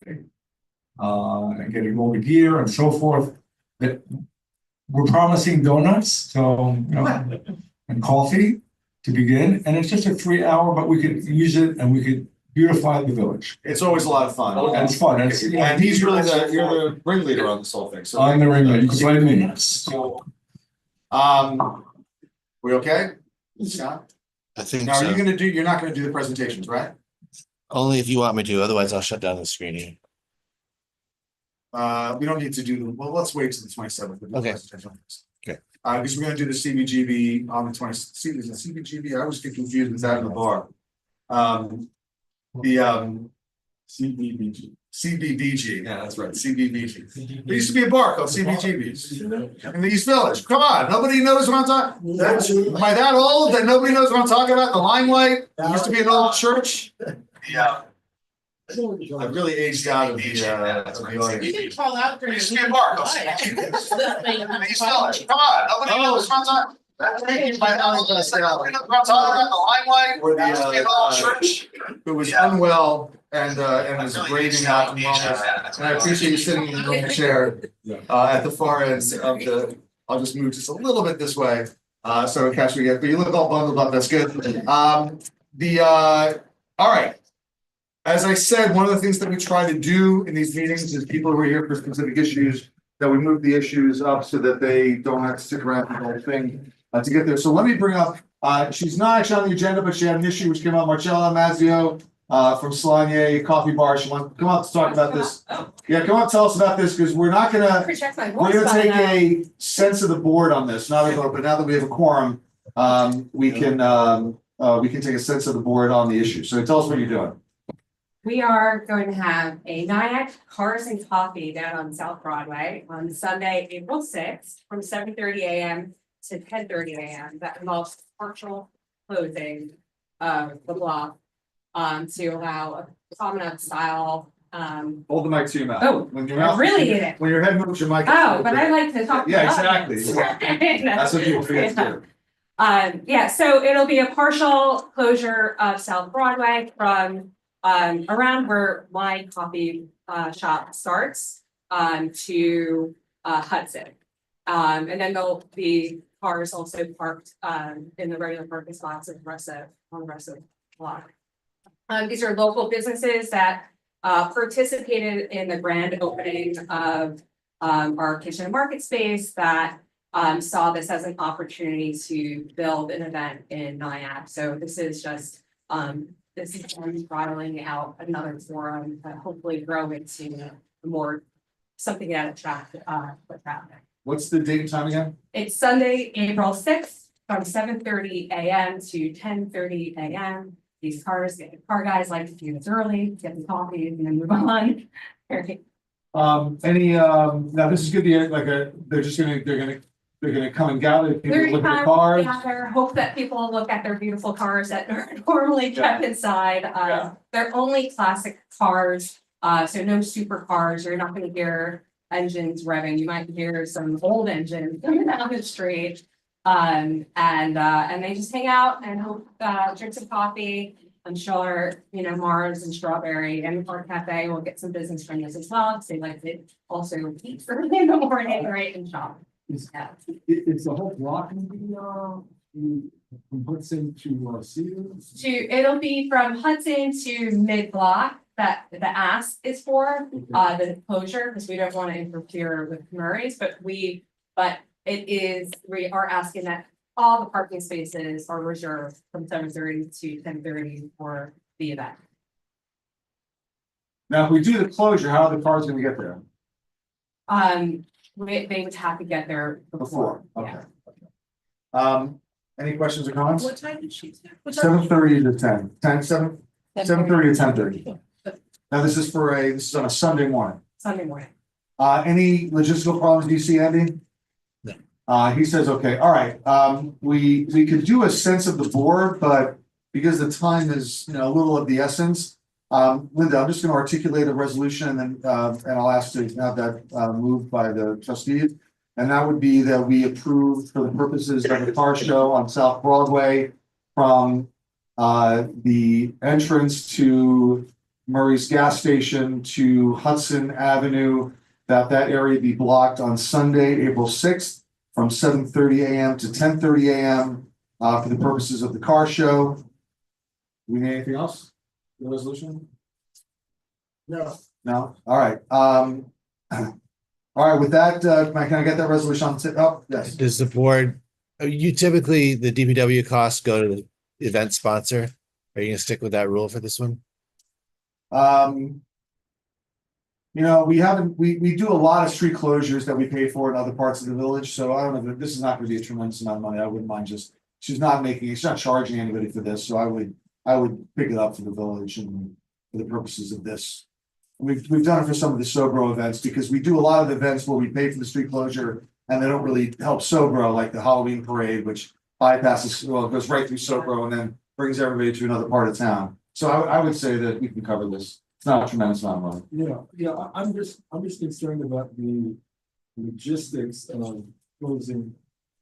And getting all the gear and so forth. That we're promising donuts, so and coffee to begin, and it's just a 3 hour, but we could use it and we could beautify the village. It's always a lot of fun. And it's fun. And he's really you're the ringleader on this whole thing. So I'm the ringleader. You can blame me. So, we okay? Scott? I think Now, so. you're not gonna do the presentations, right? Only if you want me to, otherwise I'll shut down the screening. We don't need to do, well, let's wait till the 27th. Okay. Okay. Because we're gonna do the CBGB on the 20th. Is it CBGB? I always get confused with that in the bar. CBBG, yeah, that's right, CBBG. There used to be a bar called CBGB's in the East Village. Come on, nobody knows what I'm talking. Am I that old that nobody knows what I'm talking about? The Limelight, there used to be an old church. Yeah. I've really aged out of the audience. You can call out during. There used to be a bar called CBGB's in the East Village. Come on, nobody knows what I'm talking. Or the old church who was unwell and was raving out in moments. And I appreciate you sitting in the chair at the far end of the, I'll just move just a little bit this way. So catch me, but you look all bundled up, that's good. All right. As I said, one of the things that we try to do in these meetings is people who are here for specific issues, that we move the issues up so that they don't have to stick around for the whole thing to get there. So let me bring up, she's not actually on the agenda, but she had an issue which came up, Marcella Mazzio from Solanier Coffee Bar. She wants to come up to talk about this. Yeah, come up, tell us about this, because we're gonna take a sense of the board on this, not a vote, but now that we have a quorum, we can take a sense of the board on the issue. So tell us what you're doing. We are going to have a Nyack Cars and Coffee down on South Broadway on Sunday, April 6th, from 7:30 a.m. to 10:30 a.m. That involves partial closing of the block to allow a promenade style. Hold the mic to your mouth. Oh, When your I mouth, really need it. when your head moves, your mic. Oh, but I like to talk. to Yeah, the exactly. audience. That's what people forget to do. Yeah, so it'll be a partial closure of South Broadway from around where my coffee shop starts to Hudson. And then there'll be cars also parked in the regular parking spots of on the rest of the block. These are local businesses that participated in the grand opening of our kitchen and market space that saw this as an opportunity to build an event in Nyack. So this is just throttling out another forum that hopefully grow into more something that attracts foot traffic. What's the date and time again? It's Sunday, April 6th from 7:30 a.m. to 10:30 a.m. These car guys like to do this early, get the coffee and then move on. Now this is gonna be like they're gonna come and gather, people look at the cars. Hope that people look at their beautiful cars that are normally kept inside. They're only classic cars, so no supercars. You're not gonna hear engines revving. You might hear some old engines coming down the street. And they just hang out and hope, drink some coffee. I'm sure, Mars and Strawberry and our cafe will get some business from this as well, because they like to also eat early in the morning, right, and shop. Yeah. It's the whole block gonna be from Hudson to Cedar? It'll be from Hudson to mid-block that the ask is for, the closure, because we don't want to interfere with Murray's, but we are asking that all the parking spaces are reserved from 7:30 to 10:30 for the event. Now, if we do the closure, how are the cars gonna get there? They would have to get there before. Okay. Yeah. Any questions or comments? What time did she say? 7:30 to 7:30 to 10:30. Now, this is on a Sunday morning. Sunday morning. Any logistical problems do you see, Andy? No. He says, okay, all right, we could do a sense of the board, but because the time is, a little of the essence. Linda, I'm just gonna articulate a resolution and then, and I'll ask to have that, moved by the trustees. And that would be that we approve for the purposes of the car show on South Broadway from, the entrance to Murray's gas station to Hudson Avenue, that area be blocked on Sunday, April 6th, from 7:30 AM to 10:30 AM, for the purposes of the car show. Do we need anything else? The resolution? No. No? All right, all right, with that, can I get that resolution on, oh, yes. Does the board, you typically, the DPW costs go to the event sponsor? Are you gonna stick with that rule for this one? You know, we do a lot of street closures that we pay for in other parts of the village, so I don't know, this is not gonna be a tremendous amount of money, I wouldn't mind just, she's not charging anybody for this, so I would pick it up for the village and for the purposes of this. We've done it for some of the Sobro events, because we do a lot of events where we pay for the street closure and they don't really help Sobro, like the Halloween parade, which bypasses, well, it goes right through Sobro and then brings everybody to another part of town. So I would say that we can cover this. It's not a tremendous amount of money. I'm just concerned about the logistics of closing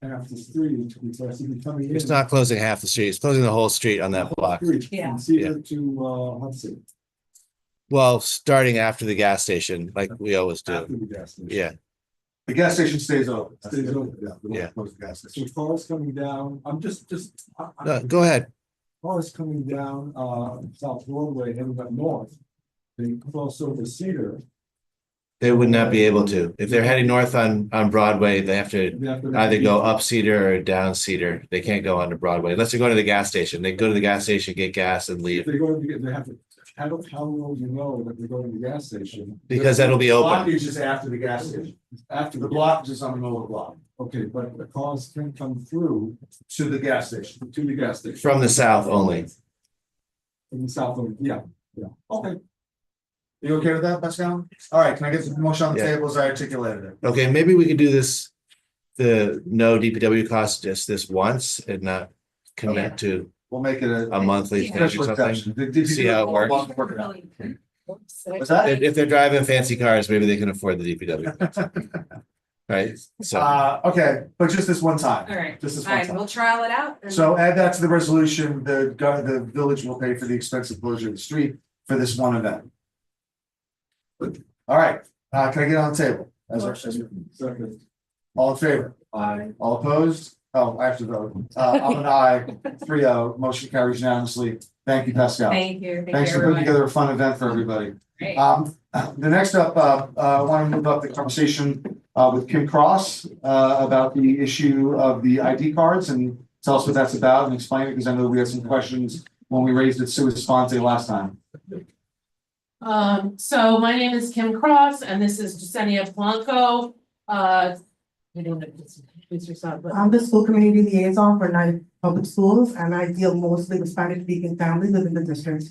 half the street, because if you're coming in. It's not closing half the street, it's closing the whole street on that block. Yeah. From Cedar to Hudson, Well, starting after the gas station, like we always do. after the gas station. Yeah, The gas station stays open. Stays open. Yeah. we don't Yeah. close the gas So station. cars coming down, I'm just, no, go ahead. cars coming down, South Broadway, heading up north. They cross over Cedar. They would not be able to. If they're heading north on Broadway, they have to They have to- either go up Cedar or down Cedar. They can't go onto Broadway unless they're going to the gas station. They go to the gas station, get gas and If leave they go to, they have to, how will you know that they're going to the gas station? because that'll be open. Blockage is after the gas station. After The blockage is on the middle of the block Okay, but the cars can come through to the gas station. to the gas station. From the south only. In the south, yeah, okay. You okay with that, Pascal? All right, can I get the motion on the Yeah. table as I articulated it? Okay, maybe we could do this, the no DPW cost just this once and not commit to We'll make it a monthly thing or special something. exception. See how it works. Work it out. What's that? If they're driving fancy cars, maybe they can afford the DPW. Right, so, Okay, but just this one time. All right, Just this all one right, time. we'll trial it out. and- So add that to the resolution, the village will pay for the expensive closure of the street for this one event. All right, can I get on the table? Second. All in favor? Aye. All opposed? Oh, I have to vote. I'm an aye, 3-0, motion carries unanimously. Thank you, Pascal. Thank you. Thanks for putting together a fun event for everybody. Great. The next up, I want to move up the conversation with Kim Cross about the issue of the ID cards and tell us what that's about and explain it, because I know we had some questions when we raised it sua sponte last time. So my name is Kim Cross and this is Jasenia Blanco. I don't know if it's yourself, but I'm the school community liaison for United Public Schools, and I deal mostly with Spanish speaking families within the district.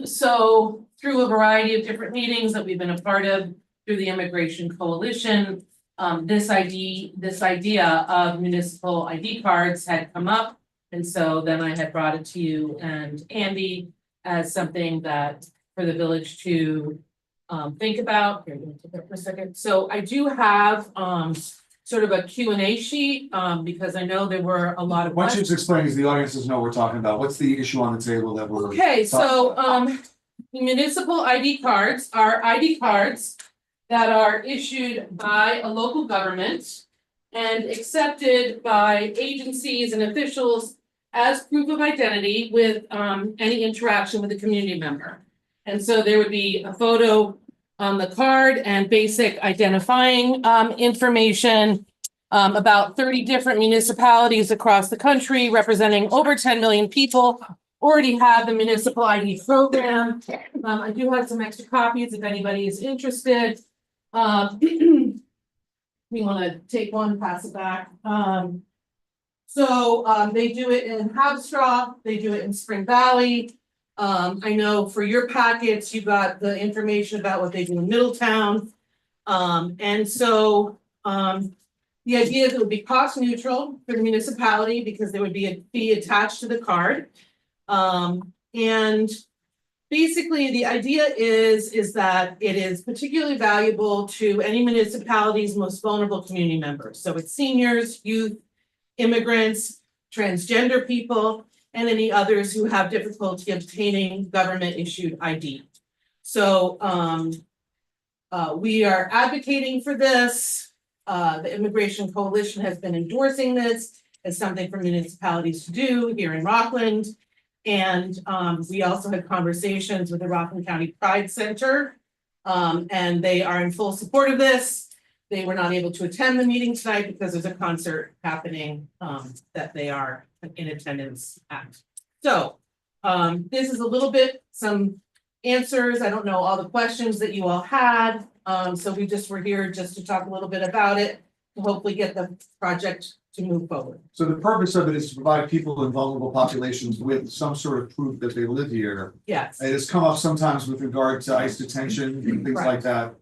so through a variety of different meetings that we've been a part of through the Immigration Coalition, this idea of municipal ID cards had come up. And so then I had brought it to you and Andy as something that for the village to think about. Here, let me take that for a second. So I do have sort of a Q&A sheet because I know there were a lot of Why don't you questions. just explain, because the audience doesn't know what we're talking about, what's the issue on the table that we're? Okay, so municipal ID cards are ID cards that are issued by a local government and accepted by agencies and officials as proof of identity with any interaction with a community member. And so there would be a photo on the card and basic identifying information. About 30 different municipalities across the country representing over 10 million people already have the municipal ID program. I do have some extra copies if anybody is interested. You want to take one, pass it back. So they do it in Hubstraw, they do it in Spring Valley. I know for your packets, you got the information about what they do in Middletown. And so the idea is it would be cost neutral for the municipality because there would be a fee attached to the card. And basically the idea is that it is particularly valuable to any municipality's most vulnerable community members. So it's seniors, youth, immigrants, transgender people. and any others who have difficulty obtaining government issued ID. So we are advocating for this. The Immigration Coalition has been endorsing this as something for municipalities to do here in Rockland. And we also had conversations with the Rockland County Pride Center. And they are in full support of this. They were not able to attend the meeting tonight because there's a concert happening that they are in attendance at. So this is a little bit some answers. I don't know all the questions that you all had. So we just were here just to talk a little bit about it, to hopefully get the project to move forward. So the purpose of it is to provide people in vulnerable populations with some sort of proof that they live here. Yes, It has come up sometimes with regard to ICE detention and things like that.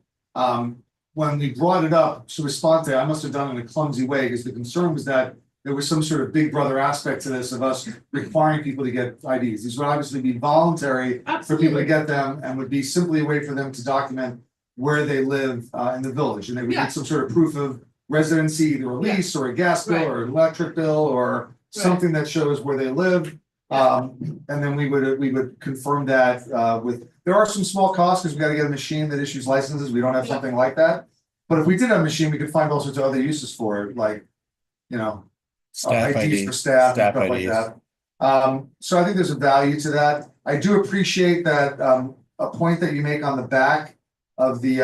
When we brought it up to respond to, I must have done it in a clumsy way, because the concern was that there was some sort of big brother aspect to this of us requiring people to get IDs. These would obviously be voluntary for people to get them, and would be simply a way for them to document where they live in the village, and they would Yeah. need some sort of proof of residency, either a lease or a gas bill Right. or an electric bill or something that shows where they live. And then we would confirm that with, there are some small costs, because we gotta get a machine that issues licenses. We don't have Yeah. something like that. But if we did have a machine, we could find all sorts of other uses for it, like, you know, Staff IDs for IDs, staff and staff stuff like IDs. that. So I think there's a value to that. I do appreciate that a point that you make on the back of the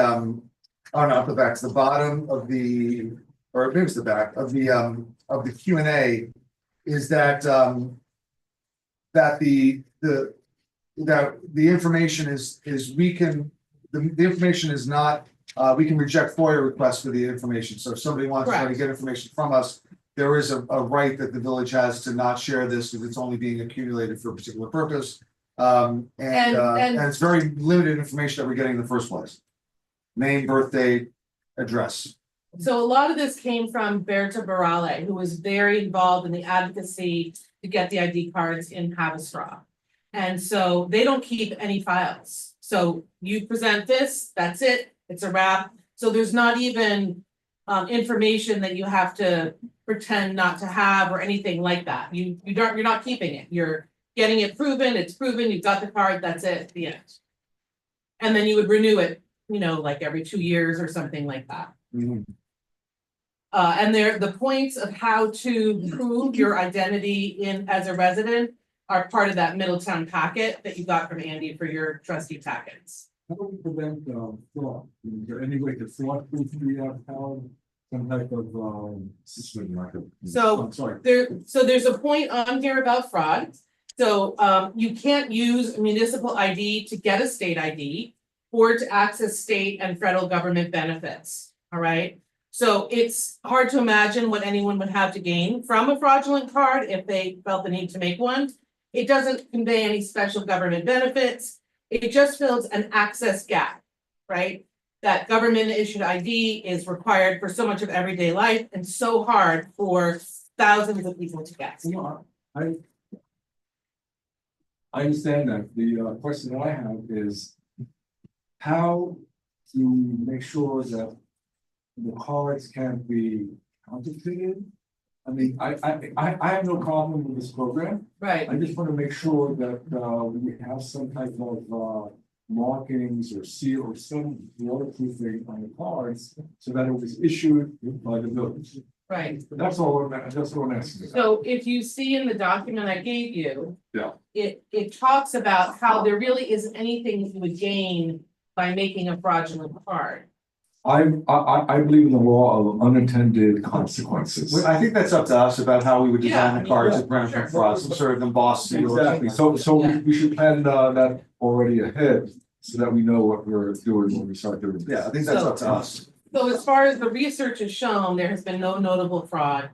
not the back, it's the bottom of the, or maybe it's the back of the Q&A, is that that the information is we can, the information is not, we can reject FOIA requests for the information. So if somebody wants to try to Correct. get information from us, there is a right that the village has to not share this if it's only being accumulated for a particular purpose. And it's very limited information that we're getting in the first place. Name, birth date, address. so a lot of this came from Berta Barale, who was very involved in the advocacy to get the ID cards in Haverstraw. And so they don't keep any files. So you present this, that's it, it's a wrap. So there's not even information that you have to pretend not to have or anything like that. You're not keeping it. You're getting it proven, it's proven, you've got the card, that's it, the end. And then you would renew it, like every 2 years or something like that. And the points of how to prove your identity as a resident are part of that Middletown packet that you got from Andy for your trustee packets. How do we prevent fraud? Is there any way to fraud proof we have how some type of system like a? So- I'm sorry. There's a point on here about fraud. So you can't use municipal ID to get a state ID or to access state and federal government benefits, all right? So it's hard to imagine what anyone would have to gain from a fraudulent card if they felt the need to make one. It doesn't convey any special government benefits. It just fills an access gap, right? That government issued ID is required for so much of everyday life and so hard for thousands of people to get. I understand that. The question that I have is how to make sure that the cards can't be counterfeited. I mean, I have no problem with this program. Right, I just want to make sure that we have some type of markings or seal or some waterproofing on the cards so that it was issued by the village. right. That's all I'm asking. So if you see in the document I gave you. Yeah. It talks about how there really isn't anything you would gain by making a fraudulent card. I believe in the law of unintended consequences. Well, I think that's up to us about how we would design Yeah, the cards yeah, to prevent sure. from fraud, some sort of embossed seal or Exactly, something. so Yeah. we should plan that already ahead, so that we know what we're doing when we start doing this. Yeah, I think that's up to us. So as far as the research has shown, there has been no notable fraud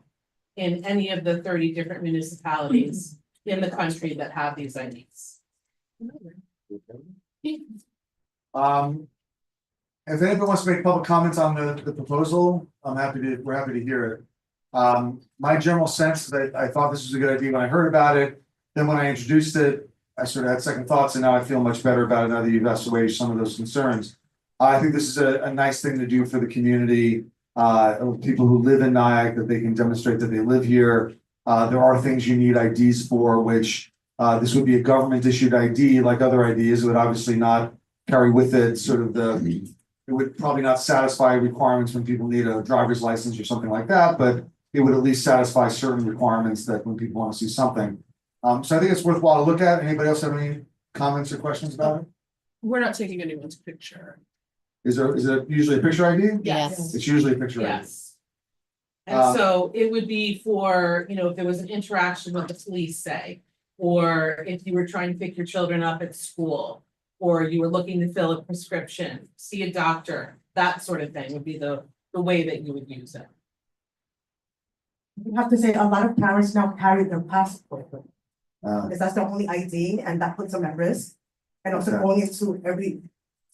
in any of the 30 different municipalities in the country that have these IDs. If anyone wants to make public comments on the proposal, we're happy to hear it. My general sense is that I thought this was a good idea when I heard about it. Then when I introduced it, I sort of had second thoughts, and now I feel much better about it now that you've assuaged some of those concerns. I think this is a nice thing to do for the community, of people who live in Nyack, that they can demonstrate that they live here. There are things you need IDs for, which this would be a government issued ID like other IDs. It would obviously not carry with it sort of it would probably not satisfy requirements when people need a driver's license or something like that, but it would at least satisfy certain requirements that when people want to see something. So I think it's worthwhile to look at. Anybody else have any comments or questions about it? We're not taking anyone's picture. Is it usually a picture ID? Yes. It's usually a picture ID. Yes. And so it would be for, if there was an interaction with the police, say, or if you were trying to pick your children up at school, or you were looking to fill a prescription, see a doctor, that sort of thing would be the way that you would use it. You have to say, a lot of parents now carry their passport, Uh, because that's the only ID, and that puts them at risk. And also Okay. going into every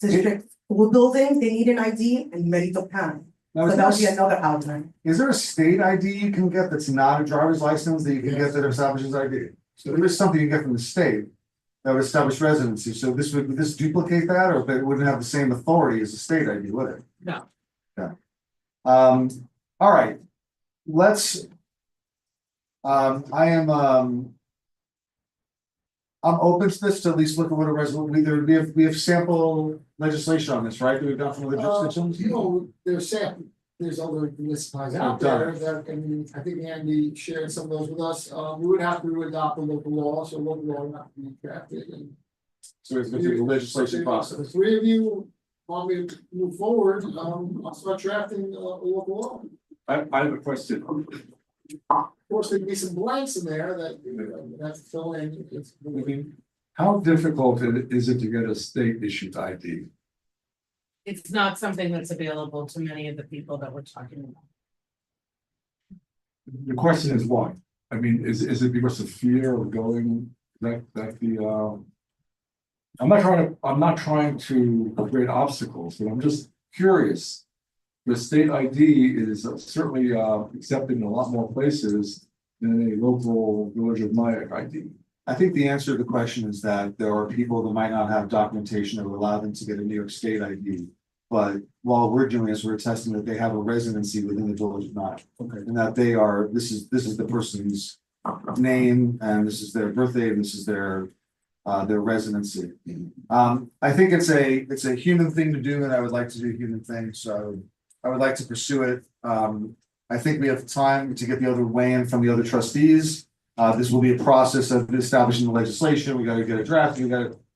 district school building, they need an ID, and many don't have. now, So that would be another outlet. is there a state ID you can get that's not a driver's license that you can get that establishes ID? So there is something you get from the state that would establish residency. So would this duplicate that, or but it wouldn't have the same authority as a state ID, would it? No. All right, let's. I'm open to this to at least look at what a resolution, we have sample legislation on this, right, that we've done from the jurisdictions? There's other municipalities Yeah, out there that, I think Andy shared some of those with us, we would have to adopt a local law, so local law would have to be drafted and. So it's going through the legislation The process. three of you want me to move forward, I'll start drafting a local law. I have a question. Of course, there'd be some blanks in there that you would have to fill in. How difficult is it to get a state issued ID? It's not something that's available to many of the people that we're talking about. The question is why? I mean, is it because of fear of going I'm not trying to create obstacles, but I'm just curious. The state ID is certainly accepted in a lot more places than a local Village of Nyack ID. I think the answer to the question is that there are people that might not have documentation that would allow them to get a New York State ID. But while we're doing this, we're testing that they have a residency within the Village of Nyack. Okay. And that they are, this is the person's name, and this is their birthday, and this is their residency. I think it's a human thing to do, and I would like to do a human thing, so I would like to pursue it. I think we have time to get the other weigh-in from the other trustees. This will be a process of establishing the legislation. We gotta get a draft.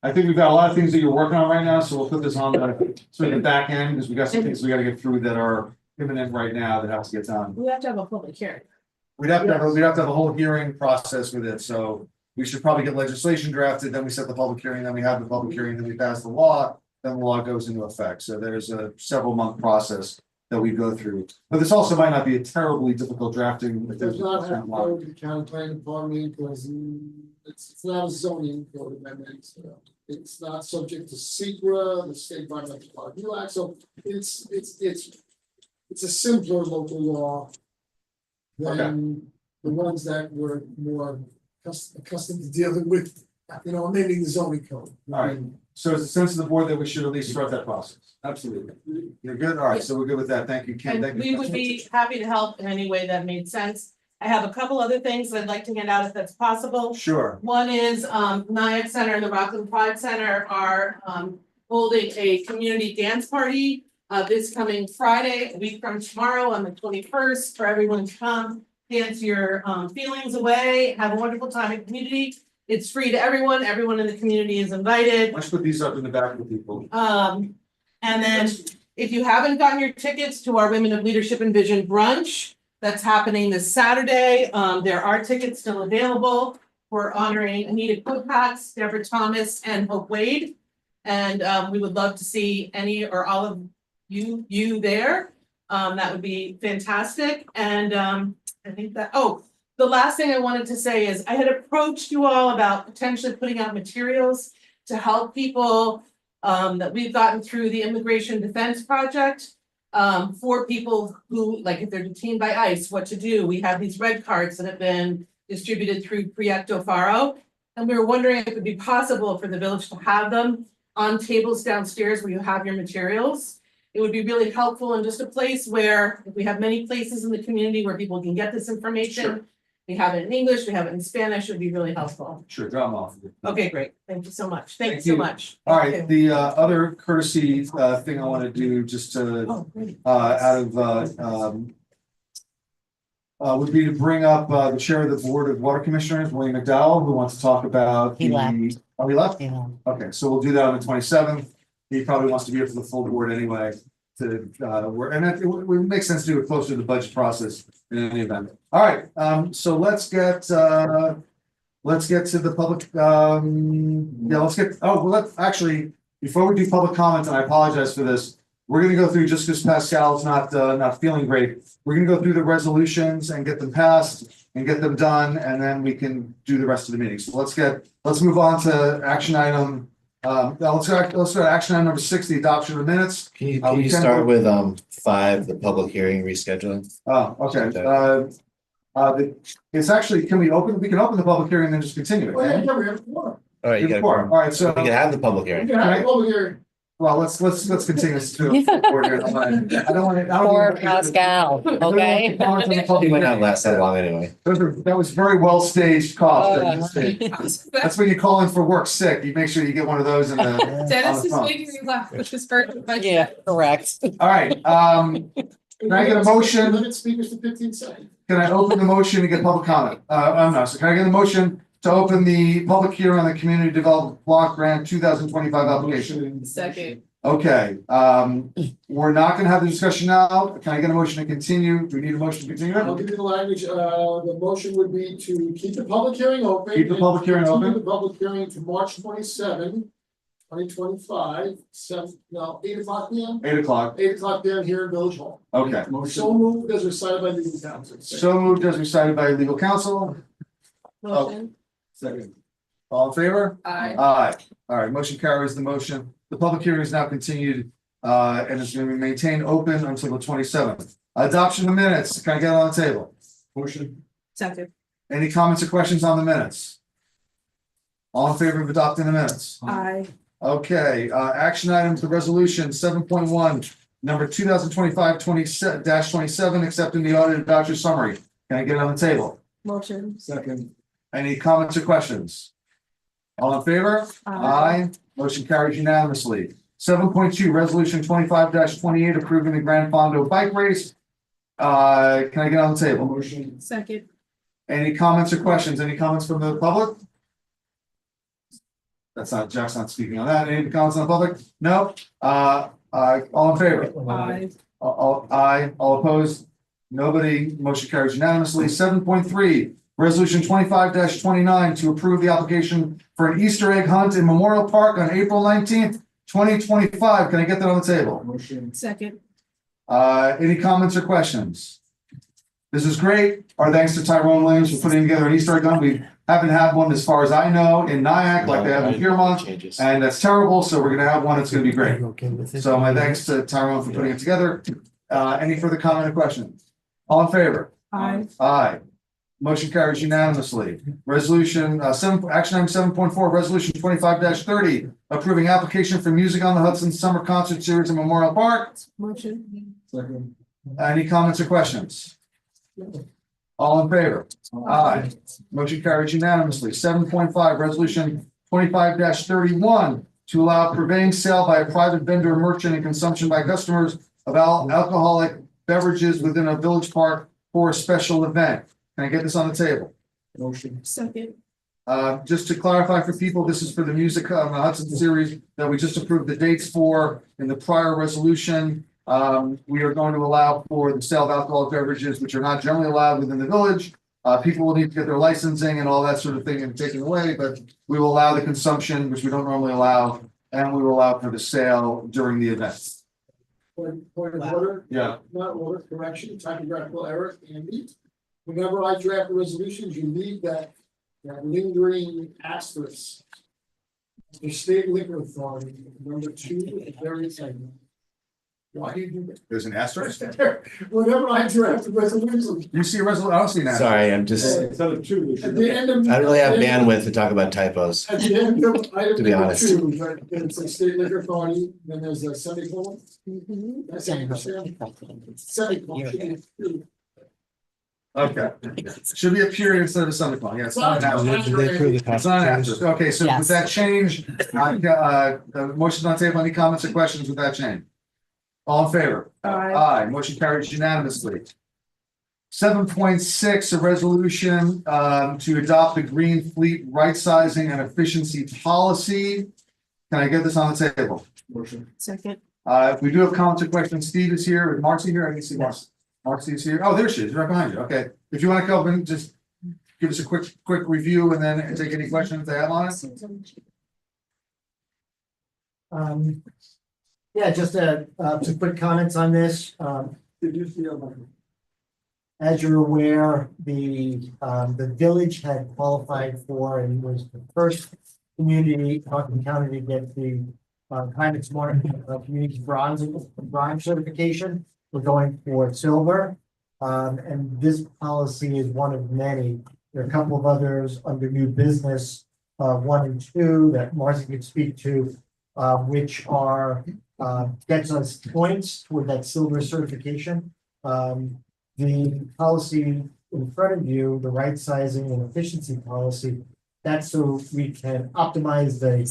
I think we've got a lot of things that you're working on right now, so we'll put this on the back end, because we got some things we gotta get through that are imminent right now that have to get done. We have to have a public hearing. We'd have to have a whole hearing process with it, so we should probably get legislation drafted, then we set the public hearing, then we have the public hearing, then we pass the law, then the law goes into effect. So there's a several month process that we go through. But this also might not be a terribly difficult drafting. It does not have to go to the county planning department because it's not a zoning code amendment. It's not subject to SECRA, the State Environmental Quality Act, so it's a simpler local law than the ones that we're more accustomed to dealing with, amending the zoning code. All right. So it's a sense of the board that we should at least start that process. Absolutely. You're good? All right, so we're good with that. Thank you, Ken. And Thank you. we would be happy to help in any way that made sense. I have a couple other things I'd like to hand out if that's possible. Sure. One is, Nyack Center and the Rockland Pride Center are, holding a community dance party. This coming Friday, a week from tomorrow on the 21st, for everyone to come, dance your, feelings away, have a wonderful time in community. It's free to everyone in the community is invited. Let's put these up in the back with people. And then if you haven't gotten your tickets to our Women of Leadership and Vision brunch, that's happening this Saturday. There are tickets still available. We're honoring Anita Kopax, Deborah Thomas, and Hope Wade. And we would love to see any or all of you there. That would be fantastic. And I think that, the last thing I wanted to say is I had approached you all about potentially putting out materials to help people that we've gotten through the Immigration Defense Project. For people who, like if they're detained by ICE, what to do. We have these red cards that have been distributed through Proyecto Faro. And we were wondering if it would be possible for the village to have them on tables downstairs where you have your materials. It would be really helpful and just a place where, if we have many places in the community where people can get this information. Sure. We have it in English, we have it in Spanish, would be really helpful. Sure, drop them off. Okay, great. Thank you so much. Thank you Thank so you. much. All Thank right, you. the other courtesy thing I want to do just to Oh, great. out of would be to bring up the chair of the Board of Water Commissioners, William McDowell, who wants to talk about He the. left. Oh, he left? Yeah. Okay, so we'll do that on the 27th. He probably wants to be here for the full board anyway. To work, and it would make sense to do it closer to the budget process in any event. All right, so let's get to the public, yeah, let's actually, before we do public comment, and I apologize for this. We're gonna go through, just because Pascal's not feeling great, we're gonna go through the resolutions and get them passed and get them done, and then we can do the rest of the meeting. So let's move on to action item. Let's go to action item number 6, the adoption of minutes. Can you, we can you can start go- with 5, the public hearing rescheduling? Oh, okay, it's actually, we can open the public hearing and then just continue it. Well, yeah, okay? yeah, we have four. All right, you got All right, so. we can have the public We hearing. can have it over here. Well, let's continue this to. I don't want to. Poor Pascal, okay? He might not last that long anyway. That was very well staged cough. That's when you call in for work sick, you make sure you get one of those in the. Dennis on the is phone. making me laugh with his first. Yeah, correct. All right, can I get a motion? Limit speakers to 15 seconds. Can I open the motion to get public comment? I'm not, so can I get a motion to open the public hearing on the Community Development Block Grant 2025 application? Second. Okay, we're not gonna have the discussion now. Can I get a motion to continue? Do we need a motion to continue? I'll give you the language, the motion would be to keep the public hearing open. Keep the public hearing and open. continue The public hearing to March 27, 2025, 8 o'clock P.M. 8 o'clock, 8 o'clock PM here in Village Hall. okay. So moved as recited by legal counsel. So moved as recited by legal counsel. Motion. Second. All in favor? Aye. Aye. All right, motion carries the motion. The public hearing is now continued, and it's going to be maintained open until the 27th. Adoption of minutes, can I get it on the table? Motion. Second. Any comments or questions on the minutes? All in favor of adopting the minutes? Aye. Okay, action items, the resolution 7.1, number 2025-27, accepting the audited voucher summary. Can I get it on the table? Motion. Second. Any comments or questions? All in favor? Aye. Motion carries unanimously. 7.2, resolution 25-28, approving the Grand Fondo bike race. Can I get it on the table? Motion. Second. Any comments or questions? Any comments from the public? That's not, Jack's not speaking on that. Any comments on the public? No? All in favor? Aye. Aye, all opposed? Nobody, motion carries unanimously. 7.3, resolution 25-29 to approve the application for an Easter egg hunt in Memorial Park on April 19th, 2025. Can I get that on the table? Motion. Second. Any comments or questions? This is great. Our thanks to Tyrone Williams for putting together an Easter egg hunt. We haven't had one, as far as I know, in Nyack like they have in Piermont, Changes. and that's terrible, so we're gonna have one. It's gonna be great. Okay with it? So my thanks to Tyrone for putting it together. Any further comment or questions? All in favor? Aye. Aye. Motion carries unanimously. Resolution, action item 7.4, resolution 25-30, approving application for Music on the Hudson Summer Concert Series in Memorial Park. Motion. Second. Any comments or questions? All in favor? Aye. Motion carries unanimously. 7.5, resolution 25-31, to allow purveying sale by a private vendor, merchant, and consumption by customers of alcoholic beverages within a village park for a special event. Can I get this on the table? Motion. Second. Just to clarify for people, this is for the Music on the Hudson series that we just approved the dates for in the prior resolution. We are going to allow for the sale of alcoholic beverages, which are not generally allowed within the village. People will need to get their licensing and all that sort of thing and taken away, but we will allow the consumption, which we don't normally allow, and we will allow for the sale during the event. Point of order. Yeah. Not order, correction, typographical error, Andy. Whenever I draft the resolutions, you leave that lingering asterisk. The state liquor authority, number 2, very segment. Why do you do There's an asterisk. that? Whenever I draft the resolution. You see a resolution? I don't see that. Sorry, I'm just, Instead of two, we At should. the end of. I don't really have bandwidth to talk about typos. At the end of item To be number honest. 2, it's a state liquor authority, then there's a semicolon. That's how you understand. Semicolon. Okay, should be a period instead of a semicolon, yeah, it's not an asterisk. Did they approve the It's not an cost? asterisk, okay, so with Yes. that change, the motion's on the table, any comments or questions with that change? All in favor? Aye, motion carries unanimously. 7.6, a resolution to adopt the Green Fleet right sizing and efficiency policy. Can I get this on the table? Motion. Second. If we do have comments or questions, Steve is here, is Marcy here? I can see Marcy. Marcy is here. Oh, there she is, right behind you. Okay. If you want to come and just give us a quick review and then take any questions they have on it. Yeah, just some quick comments on this. Did you see? As you're aware, the village had qualified for and was the first community, Hawken County to get the climate smart community bronze certification. We're going for silver. And this policy is one of many. There are a couple of others under new business, 1 and 2 that Marcy could speak to, which are gets us points toward that silver certification. The policy in front of you, the right sizing and efficiency policy, that's so we can optimize the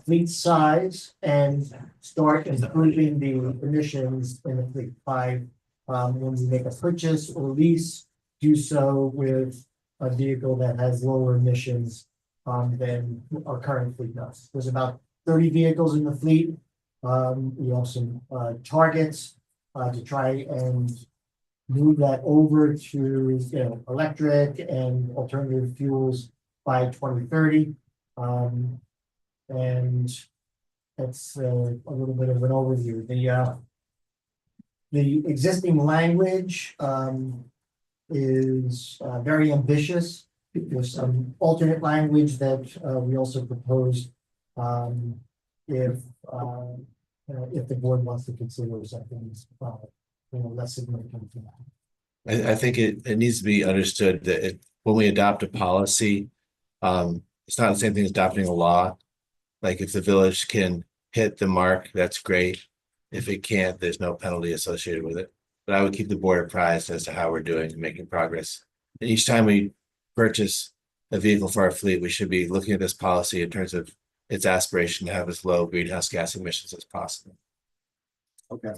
fleet size and start improving the emissions in the fleet by when we make a purchase or lease, do so with a vehicle that has lower emissions than our current fleet does. There's about 30 vehicles in the fleet. We have some targets to try and move that over to, electric and alternative fuels by 2030. And that's a little bit of an overview. The existing language is very ambitious. There's some alternate language that we also proposed if the board wants to consider something less significant than that. I think it needs to be understood that when we adopt a policy, it's not the same thing as adopting a law. Like if the village can hit the mark, that's great. If it can't, there's no penalty associated with it. But I would keep the board apprised as to how we're doing and making progress. And each time we purchase a vehicle for our fleet, we should be looking at this policy in terms of its aspiration to have as low greenhouse gas emissions as possible. Okay.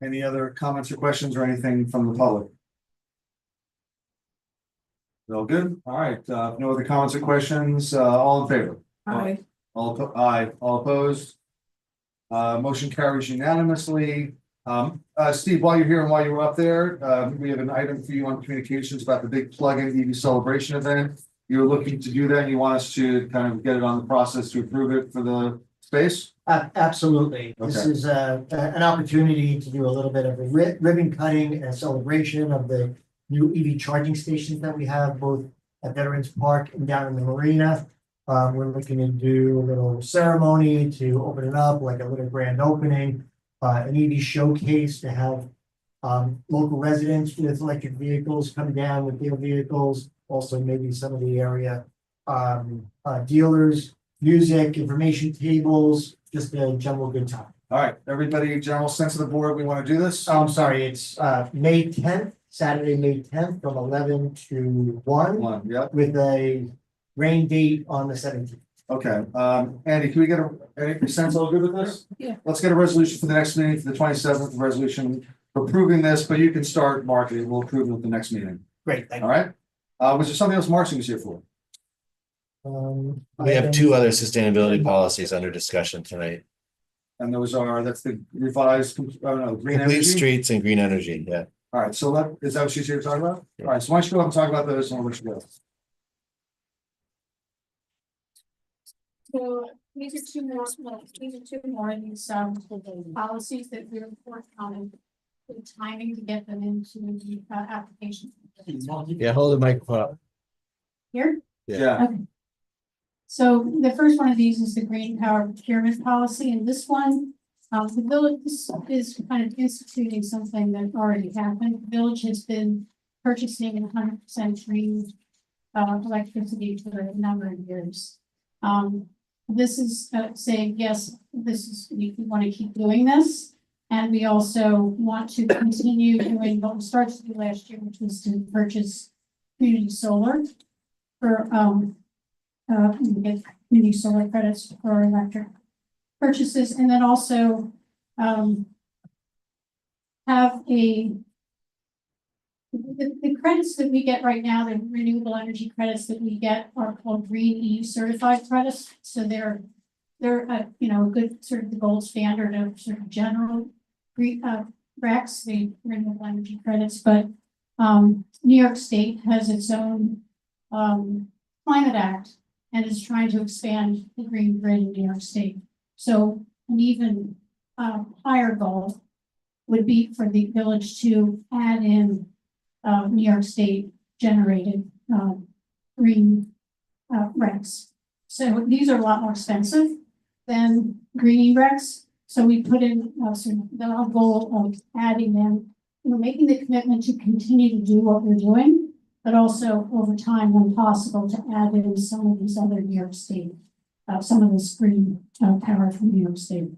Any other comments or questions or anything from the public? All good? All right, no other comments or questions, all in favor? Aye. Aye, all opposed? Motion carries unanimously. Steve, while you're here and while you were up there, we have an item for you on communications about the big plug-in EV celebration event. You're looking to do that, and you want us to kind of get it on the process to approve it for the space? Absolutely. This Okay. is an opportunity to do a little bit of a ribbon cutting and a celebration of the new EV charging stations that we have both at Veterans Park and down in the marina. We're looking to do a little ceremony to open it up, like a little grand opening, an EV showcase to have local residents with electric vehicles come down with their vehicles, also maybe some of the area dealers, music, information tables, just a general good time. All right, everybody, general sense of the board, we want to do this? I'm sorry, it's May 10th, Saturday, May 10th, from 11 to 1, Yep, with a rain date on the 17th. okay, Andy, can we get any sense all good with this? Yeah. Let's get a resolution for the next meeting, for the 27th, resolution approving this, but you can start marketing, we'll approve it at the next meeting, Great, thank all you. right? Was there something else Marcy was here for? We have two other sustainability policies under discussion tonight. And those are, that's the revised, green Complete energy? streets and green energy, yeah. All right, so is that what she's here to talk about? All right, so why don't you go up and talk about those and we'll let you go. So these are two more of these policies that we're working on. The timing to get them into the application. Yeah, hold the microphone up. Here, Yeah, so the first one of these is the green power procurement policy, and this one, the village is kind of instituting something that already happened. The village has been purchasing 100% green electricity for a number of years. This is saying, yes, we want to keep doing this. And we also want to continue doing what we started to do last year, which was to purchase community solar for, we get community solar credits for electric purchases, and then also, have the credits that we get right now, the renewable energy credits that we get are called green EU certified credits. So they're a good sort of the gold standard of sort of general green RECs, the renewable energy credits, but New York State has its own climate act and is trying to expand the green grid in New York State. So an even higher goal would be for the village to add in New York State generated green RECs. So these are a lot more expensive than green RECs. So we put in sort of the goal of adding them, making the commitment to continue to do what we're doing, but also over time, when possible, to add in some of these other New York State, some of this green power from New York State.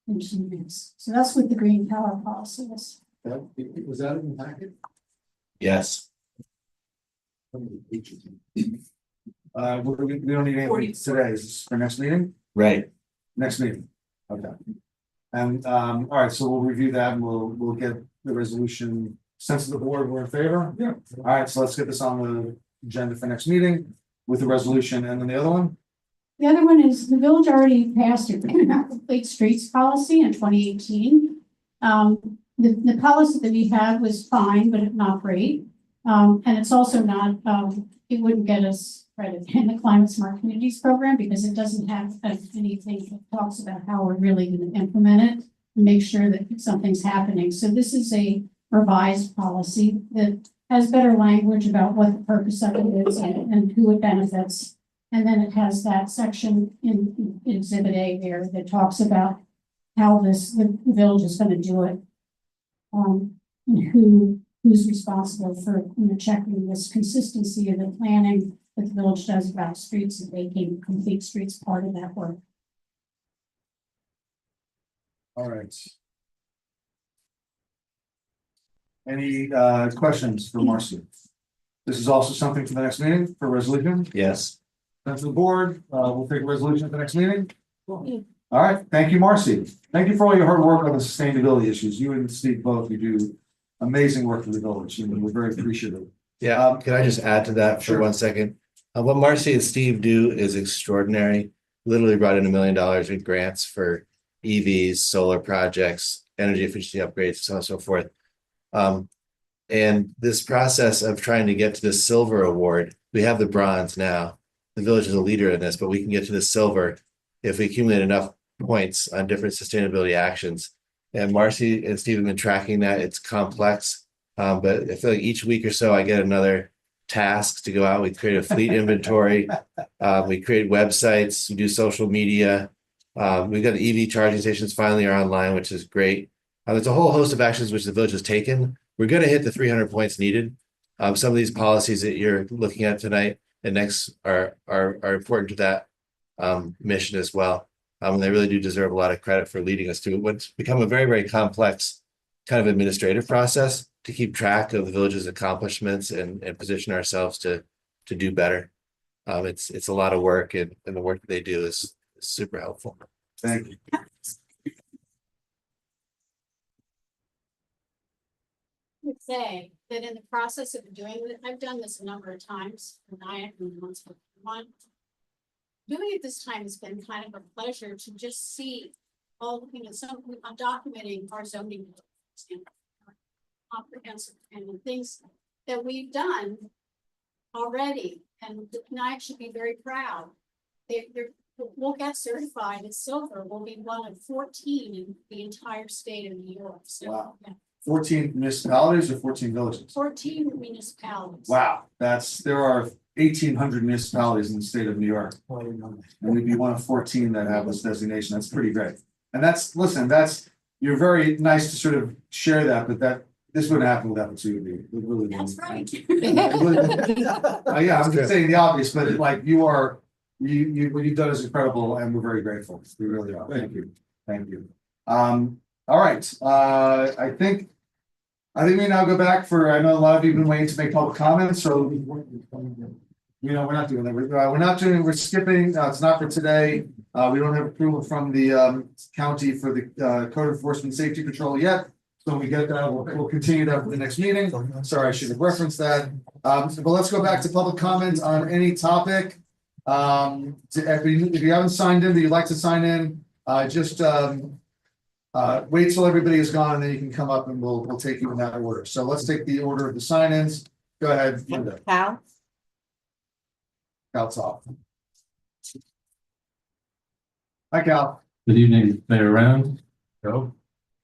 So that's what the green power policy is. Was that in the packet? Yes. We don't need anything today, is this for next meeting? Right. Next meeting, okay. And, all right, so we'll review that and we'll get the resolution sent to the board, we're in favor? Yeah. All right, so let's get this on the agenda for next meeting with the resolution, and then the other one? The other one is the village already passed a complete streets policy in 2018. The policy that we had was fine, but not great. And it's also not, it wouldn't get us credit in the Climate Smart Communities program because it doesn't have anything that talks about how we're really going to implement it and make sure that something's happening. So this is a revised policy that has better language about what the purpose of it is and who it benefits. And then it has that section in Exhibit A there that talks about how the village is going to do it. And who's responsible for checking this consistency of the planning that the village does about streets and making complete streets part of that work. All right. Any questions for Marcy? This is also something for the next meeting for resolution. Yes. Sent to the board, we'll take a resolution at the next meeting. All right, thank you, Marcy. Thank you for all your hard work on the sustainability issues. You and Steve both, you do amazing work for the village, and we're very appreciative. Yeah, can I just add to that for Sure. 1 second? What Marcy and Steve do is extraordinary. Literally brought in $1 million in grants for EVs, solar projects, energy efficiency upgrades, so on and so forth. And this process of trying to get to the silver award, we have the bronze now. The village is a leader in this, but we can get to the silver if we accumulate enough points on different sustainability actions. And Marcy and Steve have been tracking that. It's complex, but I feel like each week or so I get another task to go out. We create a fleet inventory. We create websites. We do social media. We've got the EV charging stations finally are online, which is great. There's a whole host of actions which the village has taken. We're going to hit the 300 points needed. Some of these policies that you're looking at tonight and next are important to that mission as well. And they really do deserve a lot of credit for leading us to what's become a very, very complex kind of administrative process to keep track of the village's accomplishments and position ourselves to do better. It's a lot of work, and the work that they do is super helpful. Thank you. I would say that in the process of doing it, I've done this a number of times, and I once with one. Doing it this time has been kind of a pleasure to just see all, I'm documenting our zoning comprehensive and things that we've done already, and I should be very proud. We'll get certified as silver. We'll be one of 14 in the entire state of New York. So, Wow. yeah. 14 municipalities or 14 villages? 14 municipalities. Wow, there are 1,800 municipalities in the state of New York. And we'd be one of 14 that have this designation. That's pretty great. And you're very nice to sort of share that, but this wouldn't happen without the two of you. It really wouldn't. That's right. Yeah, I'm just saying the obvious, but what you've done is incredible, and we're very grateful. We really are. Thank you. Thank you. All right, I think we now go back for, I know a lot of you have been waiting to make public comments, so. We're not doing that. We're skipping, it's not for today. We don't have approval from the county for the code enforcement safety patrol yet. So when we get that, we'll continue that for the next meeting. Sorry, I should have referenced that. But let's go back to public comments on any topic. If you haven't signed in, that you'd like to sign in, just wait till everybody is gone and then you can come up and we'll take you in that order. So let's take the order of the sign-ins. Go ahead, Linda. Cal? Cal's off. Hi, Cal. Good evening, Mayor Round, Joe,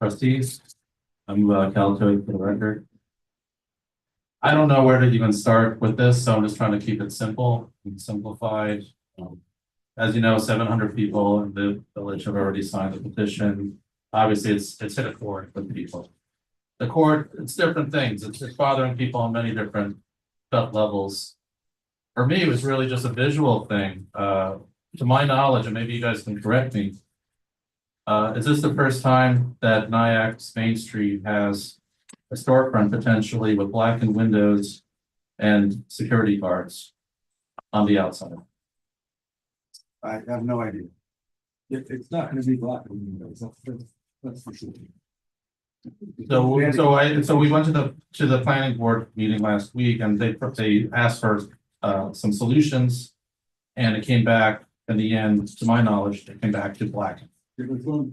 trustees. I'm Cal Toy for the record. I don't know where to even start with this, so I'm just trying to keep it simple and simplified. As you know, 700 people in the village have already signed the petition. Obviously, it's hit a chord with people. The chord, it's different things. It's bothering people on many different gut levels. For me, it was really just a visual thing. To my knowledge, and maybe you guys can correct me. Is this the first time that Nyack's Main Street has a storefront potentially with blackened windows and security guards on the outside? I have no idea. It's not gonna be black and windows, that's for sure. So we went to the planning board meeting last week and they asked for some solutions. And it came back in the end, to my knowledge, it came back to black. It's going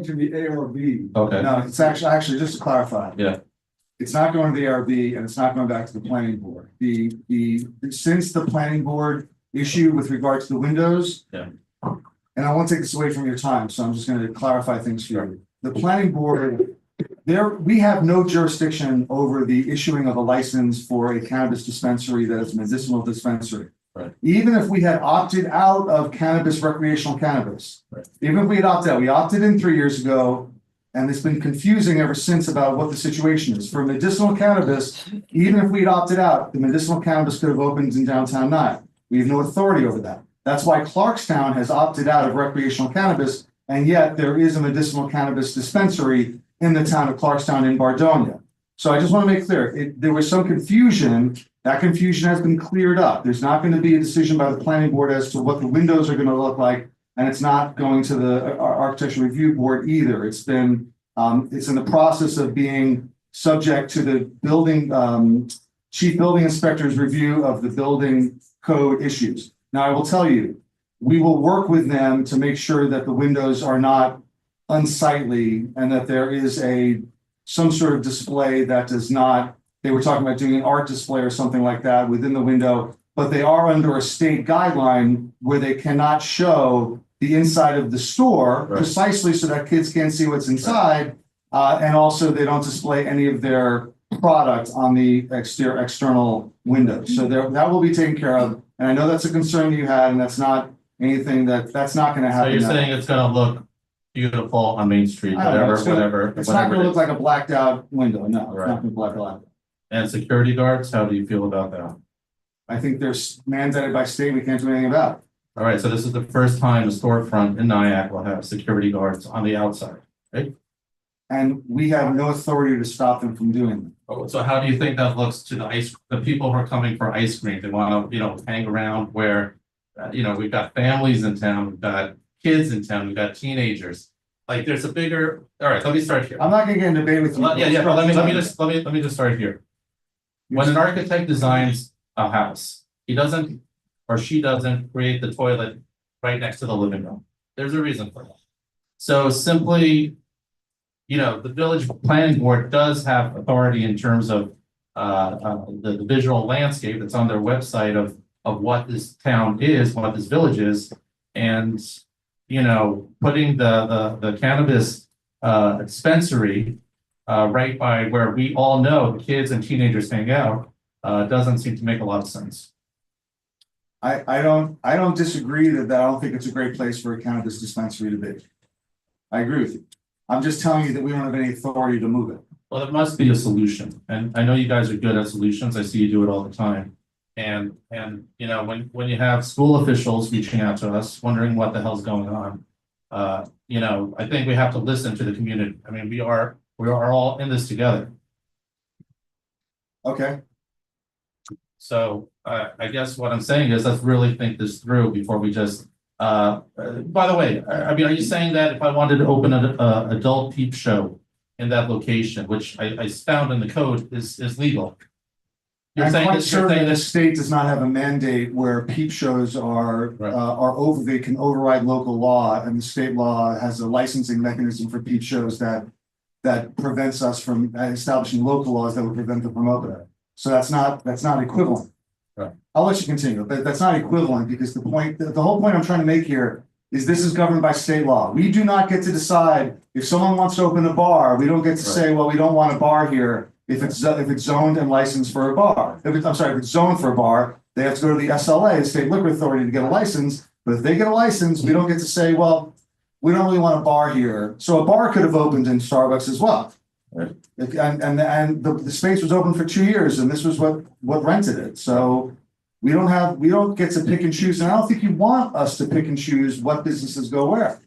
to the ARB. Okay, No, it's actually, just to clarify. Yeah. It's not going to the ARB and it's not going back to the planning board. Since the planning board issue with regard to the windows. Yeah. And I won't take this away from your time, so I'm just going to clarify things for you. The planning board, we have no jurisdiction over the issuing of a license for a cannabis dispensary that is a medicinal dispensary. Right. Even if we had opted out of cannabis, recreational cannabis. Right. Even if we had opted out, we opted in 3 years ago. And it's been confusing ever since about what the situation is. For medicinal cannabis, even if we had opted out, the medicinal cannabis could have opened in downtown Nyack. We have no authority over that. That's why Clarkstown has opted out of recreational cannabis, and yet there is a medicinal cannabis dispensary in the town of Clarkstown in Bardonia. So I just want to make clear, there was some confusion. That confusion has been cleared up. There's not going to be a decision by the planning board as to what the windows are going to look like. And it's not going to the architectural review board either. It's been, it's in the process of being subject to the building, chief building inspector's review of the building code issues. Now, I will tell you, we will work with them to make sure that the windows are not unsightly and that there is some sort of display that does not, they were talking about doing an art display or something like that within the window, but they are under a state guideline where they cannot show the inside of the store, Right. precisely so that kids can't see what's inside. And also they don't display any of their product on the external windows. So that will be taken care of. And I know that's a concern you had, and that's not anything that's not gonna so happen. you're now. saying it's gonna look beautiful on Main Street, I don't know, whatever. It's not gonna it look is. like a blacked out window, no, it's Right. not gonna black out. And security guards, how do you feel about that? I think there's mandated by state, we can't do anything about it. All right, so this is the first time a storefront in Nyack will have security guards on the outside, right? And we have no authority to stop them from doing that. Oh, so how do you think that looks to the people who are coming for ice cream? They want to, hang around where, we've got families in town, we've got kids in town, we've got teenagers. Like, there's a bigger, all right, let me start here. I'm not gonna get in a debate with you. Yeah, but let me just start here. When an architect designs a house, he doesn't, or she doesn't create the toilet right next to the living room. There's a reason for that. So simply, the village planning board does have authority in terms of the visual landscape that's on their website of what this town is, what this village is. And, putting the cannabis dispensary right by where we all know the kids and teenagers hang out doesn't seem to make a lot of sense. I don't disagree that I don't think it's a great place for a cannabis dispensary to be. I agree with you. I'm just telling you that we don't have any authority to move it. Well, there must be a solution, and I know you guys are good at solutions. I see you do it all the time. And when you have school officials reaching out to us, wondering what the hell's going on, you know, I think we have to listen to the community. I mean, we are all in this together. Okay, So, I guess what I'm saying is let's really think this through before we just, by the way, I mean, are you saying that if I wanted to open an adult peep show in that location, which I found in the code is legal? You're I'm saying quite this, you're certain saying the this, state does not have a mandate where peep shows are Right. they can override local law, and the state law has a licensing mechanism for peep shows that prevents us from establishing local laws that would prevent them from opening. So that's not equivalent. Right. I'll let you continue, but that's not equivalent because the whole point I'm trying to make here is this is governed by state law. We do not get to decide if someone wants to open a bar. We don't get to say, well, we don't want a bar here if it's zoned and licensed for a bar. If it's zoned for a bar, they have to go to the SLA, the State Liquor Authority, to get a license. But if they get a license, we don't get to say, well, we don't really want a bar here. So a bar could have opened in Starbucks as well. Right. And the space was open for 2 years, and this was what rented it. So we don't get to pick and choose. And I don't think you want us to pick and choose what businesses go where.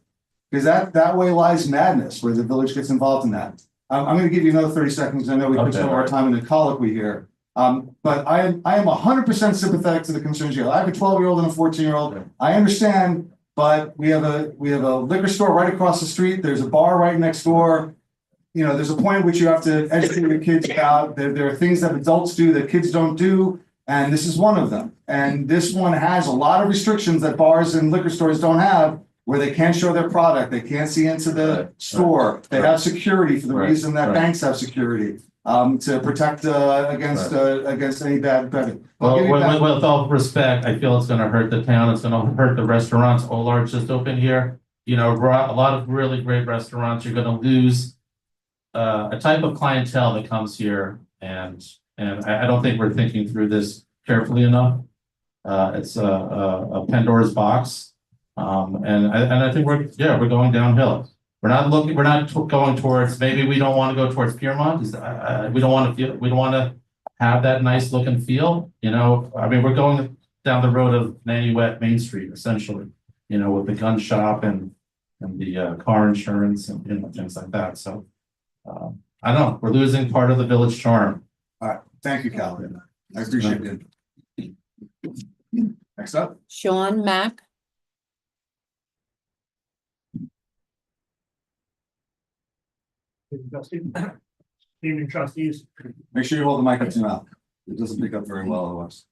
Because that way lies madness, where the village gets involved in that. I'm going to give you another 30 seconds. I know we put some of our time in the colloquy here. But I am 100% sympathetic to the concerns you have. I have a 12-year-old and a 14-year-old. I understand, but we have a liquor store right across the street. There's a bar right next door. You know, there's a point at which you have to educate your kids about there are things that adults do that kids don't do, and this is one of them. And this one has a lot of restrictions that bars and liquor stores don't have, where they can't show their product, they can't see into the store. They have security for the reason that banks have security, to protect against any bad credit. well, with all respect, I feel it's gonna hurt the town, it's gonna hurt the restaurants. Olar's just opened here. You know, a lot of really great restaurants, you're gonna lose a type of clientele that comes here, and I don't think we're thinking through this carefully enough. It's a Pandora's box. And I think we're going downhill. We're not going towards, maybe we don't want to go towards Piermont. We don't want to have that nice look and feel, you know. I mean, we're going down the road of Nanny Wet Main Street, essentially, you know, with the gun shop and the car insurance and, you know, things like that. So I don't know, we're losing part of the village charm. All right, thank you, Calvin. I appreciate it. Next up. Sean Mack. Evening trustees, Make sure you hold the mic up to your mouth. It doesn't pick up very well otherwise.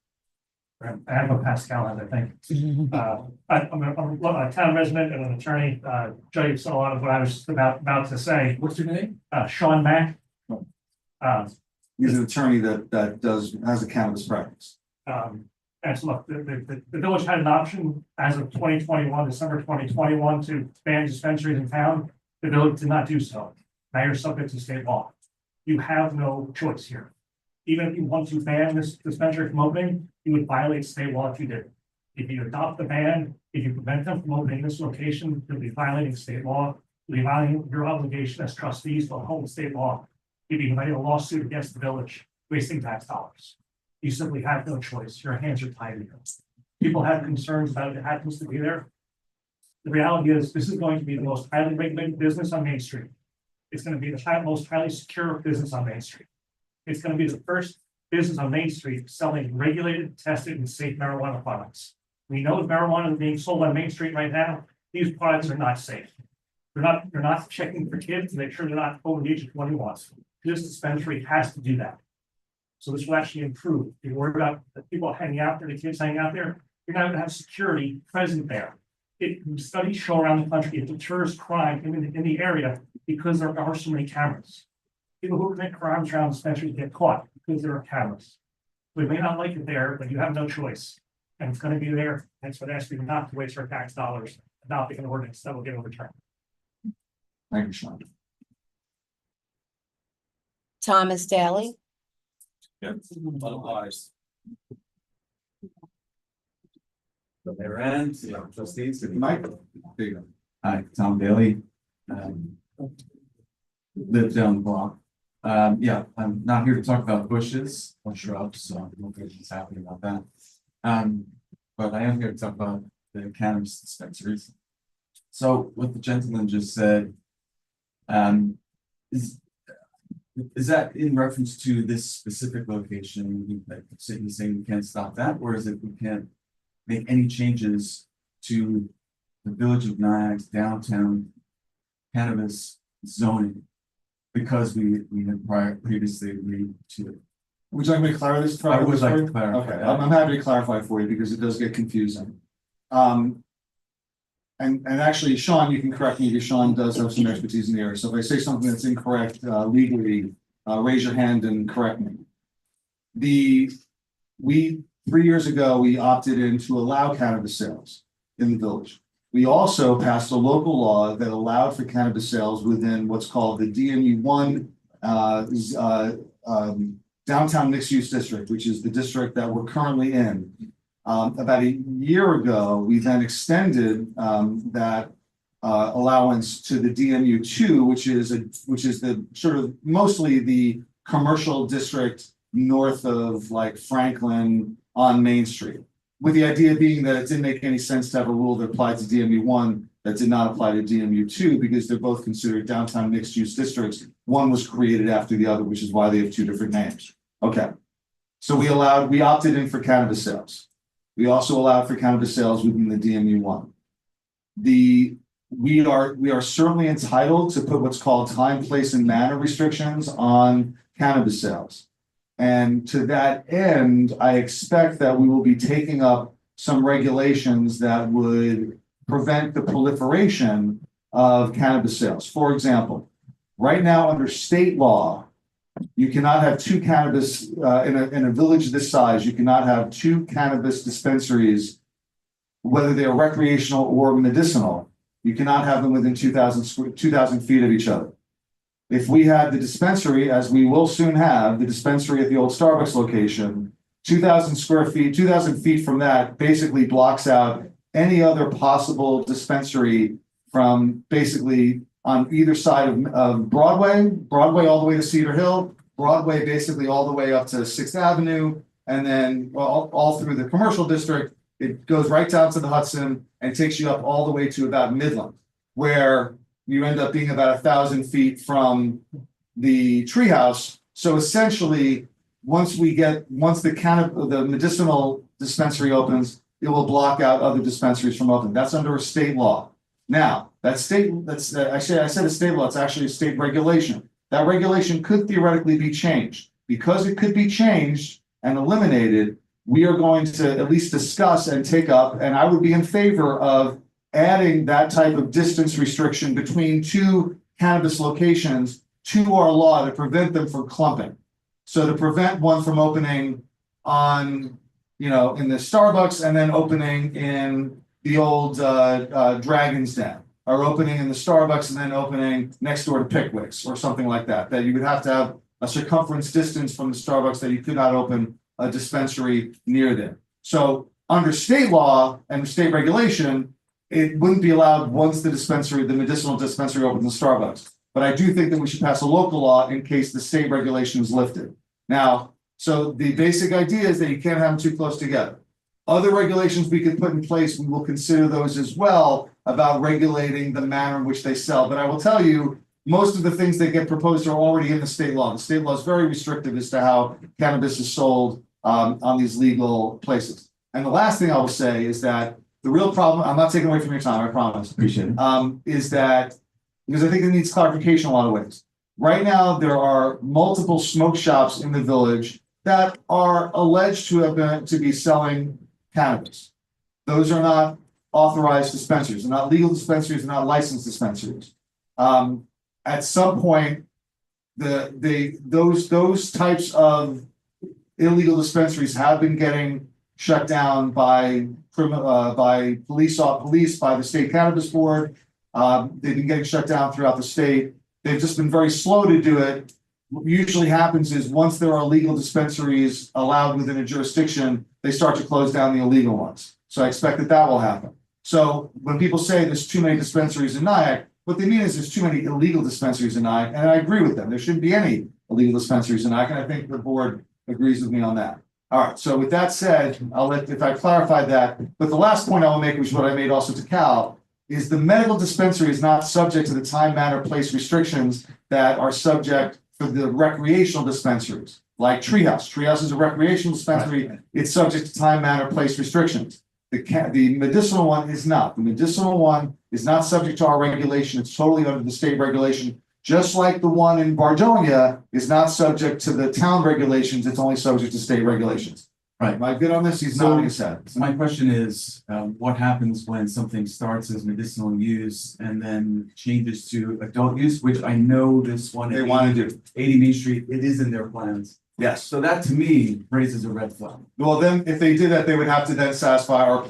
I have a Pascal, as I think. I'm a town resident and an attorney. Joe, you saw a lot of what I was about to say. What's your name? Sean Mack. He's an attorney that has a cannabis practice. And so look, the village had an option as of 2021, December 2021, to ban dispensaries in town. The village did not do so. Now you're subject to state law. You have no choice here. Even if you want to ban this dispensary from opening, you would violate state law if you did. If you adopt the ban, if you prevent them from opening this location, you'll be violating state law. You'll be violating your obligation as trustees to uphold state law. You'll be writing a lawsuit against the village, wasting tax dollars. You simply have no choice. Your hands are tied here. People have concerns about it happens to be there. The reality is, this is going to be the most highly regulated business on Main Street. It's going to be the most highly secure business on Main Street. It's going to be the first business on Main Street selling regulated, tested, and safe marijuana products. We know that marijuana is being sold on Main Street right now. These products are not safe. They're not checking for kids to make sure they're not over the age of 21. This dispensary has to do that. So this will actually improve. If you're worried about the people hanging out there, the kids hanging out there, you're not going to have security present there. Studies show around the country it deters crime in the area because there are so many cameras. People who commit crimes around dispensaries get caught because there are cameras. We may not like it there, but you have no choice. And it's going to be there. And so I ask you not to waste our tax dollars adopting an ordinance that will get overturned. Thank you, Sean. Thomas Daly. Otherwise. So there ends, trustees. Mike, there you go. Hi, Tom Daly. Live down the block. Yeah, I'm not here to talk about bushes or shrubs, so nothing's happening about that. But I am here to talk about the cannabis dispensaries. So what the gentleman just said, um, is. Is that in reference to this specific location, like saying we can't stop that, or is it we can't make any changes to the village of Nyack's downtown cannabis zoning? Because we had previously agreed to it. Would you like me to clarify this? I would like to clarify Okay, that. I'm happy to clarify for you because it does get confusing. And actually, Sean, you can correct me, because Sean does have some expertise in the area, so if I say something that's incorrect legally, raise your hand and correct me. 3 years ago, we opted in to allow cannabis sales in the village. We also passed a local law that allowed for cannabis sales within what's called the DMU one downtown mixed use district, which is the district that we're currently in. About a year ago, we then extended that allowance to the DMU two, which is the sort of mostly the commercial district north of like Franklin on Main Street. With the idea being that it didn't make any sense to have a rule that applied to DMU one that did not apply to DMU two, because they're both considered downtown mixed use districts. One was created after the other, which is why they have two different names. Okay. So we opted in for cannabis sales. We also allowed for cannabis sales within the DMU one. We are certainly entitled to put what's called time, place, and manner restrictions on cannabis sales. And to that end, I expect that we will be taking up some regulations that would prevent the proliferation of cannabis sales. For example, right now under state law, you cannot have two cannabis in a village this size. You cannot have two cannabis dispensaries, whether they are recreational or medicinal. You cannot have them within 2,000 feet of each other. If we had the dispensary, as we will soon have, the dispensary at the old Starbucks location, 2,000 square feet, 2,000 feet from that basically blocks out any other possible dispensary from basically on either side of Broadway all the way to Cedar Hill, Broadway basically all the way up to 6th Avenue, and then all through the commercial district. It goes right down to the Hudson and takes you up all the way to about Midland, where you end up being about 1,000 feet from the treehouse. So essentially, once the medicinal dispensary opens, it will block out other dispensaries from opening. That's under a state law. Now, I said a state law, it's actually a state regulation. That regulation could theoretically be changed. Because it could be changed and eliminated, we are going to at least discuss and take up, and I would be in favor of adding that type of distance restriction between two cannabis locations to our law to prevent them from clumping. So to prevent one from opening on, in the Starbucks and then opening in the old Dragon's Den, or opening in the Starbucks and then opening next door to Pickwick's or something like that, that you would have to have a circumference distance from the Starbucks that you could not open a dispensary near them. So under state law and state regulation, it wouldn't be allowed once the medicinal dispensary opens in Starbucks. But I do think that we should pass a local law in case the state regulation is lifted. Now, so the basic idea is that you can't have them too close together. Other regulations we could put in place, we will consider those as well about regulating the manner in which they sell. But I will tell you, most of the things that get proposed are already in the state law. The state law is very restrictive as to how cannabis is sold on these legal places. And the last thing I will say is that the real problem, I'm not taking away from your time, I promise. Appreciate it. Is that, because I think it needs clarification in a lot of ways. Right now, there are multiple smoke shops in the village that are alleged to be selling cannabis. Those are not authorized dispensaries. They're not legal dispensaries. They're not licensed dispensaries. At some point, those types of illegal dispensaries have been getting shut down by police, by the state cannabis board. They've been getting shut down throughout the state. They've just been very slow to do it. What usually happens is once there are legal dispensaries allowed within a jurisdiction, they start to close down the illegal ones. So I expect that will happen. So when people say there's too many dispensaries in Nyack, what they mean is there's too many illegal dispensaries in Nyack, and I agree with them. There shouldn't be any illegal dispensaries in Nyack, and I think the board agrees with me on that. All right, so with that said, if I clarified that, but the last point I will make, which is what I made also to Cal, is the medical dispensary is not subject to the time, manner, place restrictions that are subject for the recreational dispensaries, like Treehouse. Treehouse is a recreational dispensary. It's subject to time, manner, place restrictions. The medicinal one is not. The medicinal one is not subject to our regulation. It's totally under the state regulation. Just like the one in Bardonia is not subject to the town regulations, it's only subject to state regulations. Right. Am I good on this? He's So- nodding his head. So my question is, what happens when something starts as medicinal use and then changes to adult use, which I know this one. They want to do. 80 Main Street, it is in their plans. Yes. So that to me raises a red flag. Well, then, if they did that, they would have to then satisfy our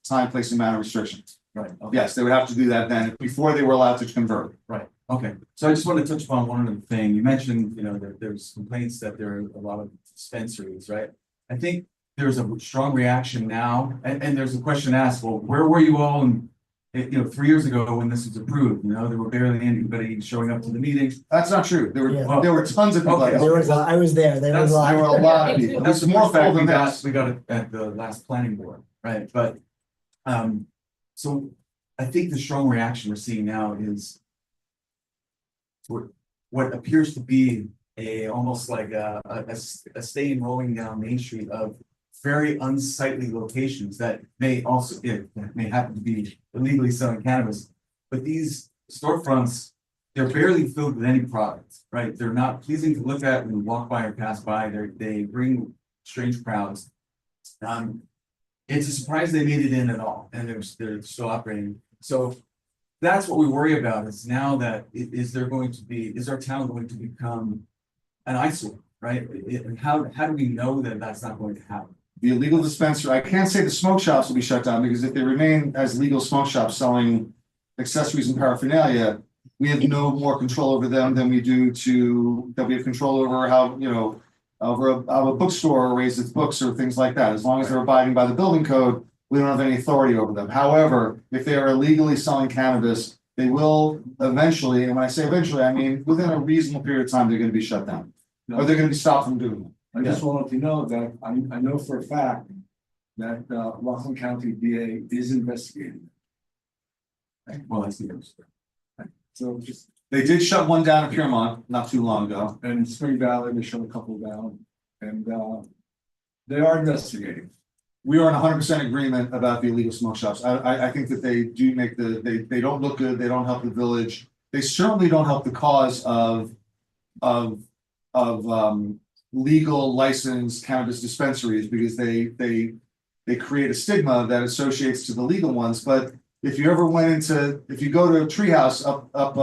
time, place, and manner restrictions. Right. Okay. Yes, they would have to do that then, before they were allowed to convert. Right, okay. So I just want to touch upon one other thing. You mentioned, that there's complaints that there are a lot of dispensaries, right? I think there's a strong reaction now, and there's a question asked, well, where were you all in, 3 years ago when this was approved, there were barely anybody showing up to the meetings. That's not true. Yeah. There were tons of people. Okay. There was, I was there, there was a There were a lot. lot of people. That's There's the more more fact full we than got, this. we got it at the last planning board, right? But, so I think the strong reaction we're seeing now is what appears to be almost like a stain rolling down Main Street of very unsightly locations that may also, may happen to be illegally selling cannabis. But these storefronts, they're barely filled with any product, right? They're not pleasing to look at when you walk by or pass by. They bring strange crowds. It's a surprise they made it in at all, and they're still operating. So that's what we worry about, is now that is our town going to become an eyesore, right? And how do we know that that's not going to happen? The illegal dispensary, I can't say the smoke shops will be shut down, because if they remain as legal smoke shops selling accessories and paraphernalia, we have no more control over them than we have control over how, how a bookstore raises its books or things like that. As long as they're abiding by the building code, we don't have any authority over them. However, if they are illegally selling cannabis, they will eventually, and when I say eventually, I mean within a reasonable period of time, they're gonna be shut down. Or they're gonna be stopped from doing it. I just wanted to know that I know for a fact that Rockland County DA is investigating. Well, that's the answer. So just, They did shut one down in Piermont not too long ago. and in Spring Valley, they shut a couple down, and they are investigating. We are in 100% agreement about the illegal smoke shops. I think that they do make they don't look good. They don't help the village. They certainly don't help the cause of legal licensed cannabis dispensaries, because they create a stigma that associates to the legal ones. But if you go to a Treehouse up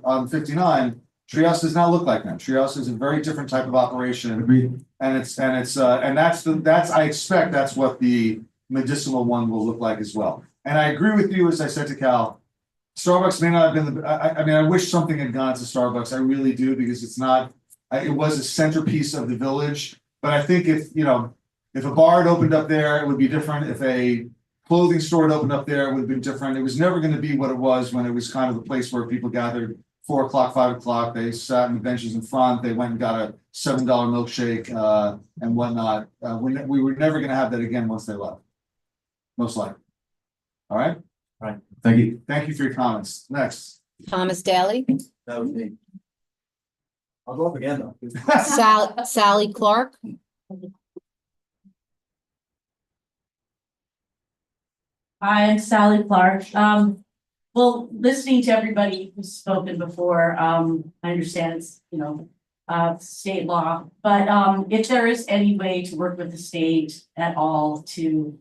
on 59, Treehouse does not look like that. Treehouse is a very different type of operation. Agreed. And I expect that's what the medicinal one will look like as well. And I agree with you, as I said to Cal, Starbucks may not have been I wish something had gone to Starbucks. I really do, because it was a centerpiece of the village. But I think if a bar had opened up there, it would be different. If a clothing store had opened up there, it would have been different. It was never going to be what it was when it was kind of the place where people gathered 4 o'clock, 5 o'clock. They sat on the benches in front. They went and got a $7 milkshake and whatnot. We were never going to have that again once they left. Most likely. All right. Thank you. Thank you for your comments. Next. Thomas Daly, That was me. I'll go up again though. Sally Clark, Hi, I'm Sally Clark. Well, listening to everybody who's spoken before, I understand it's, state law, but if there is any way to work with the state at all to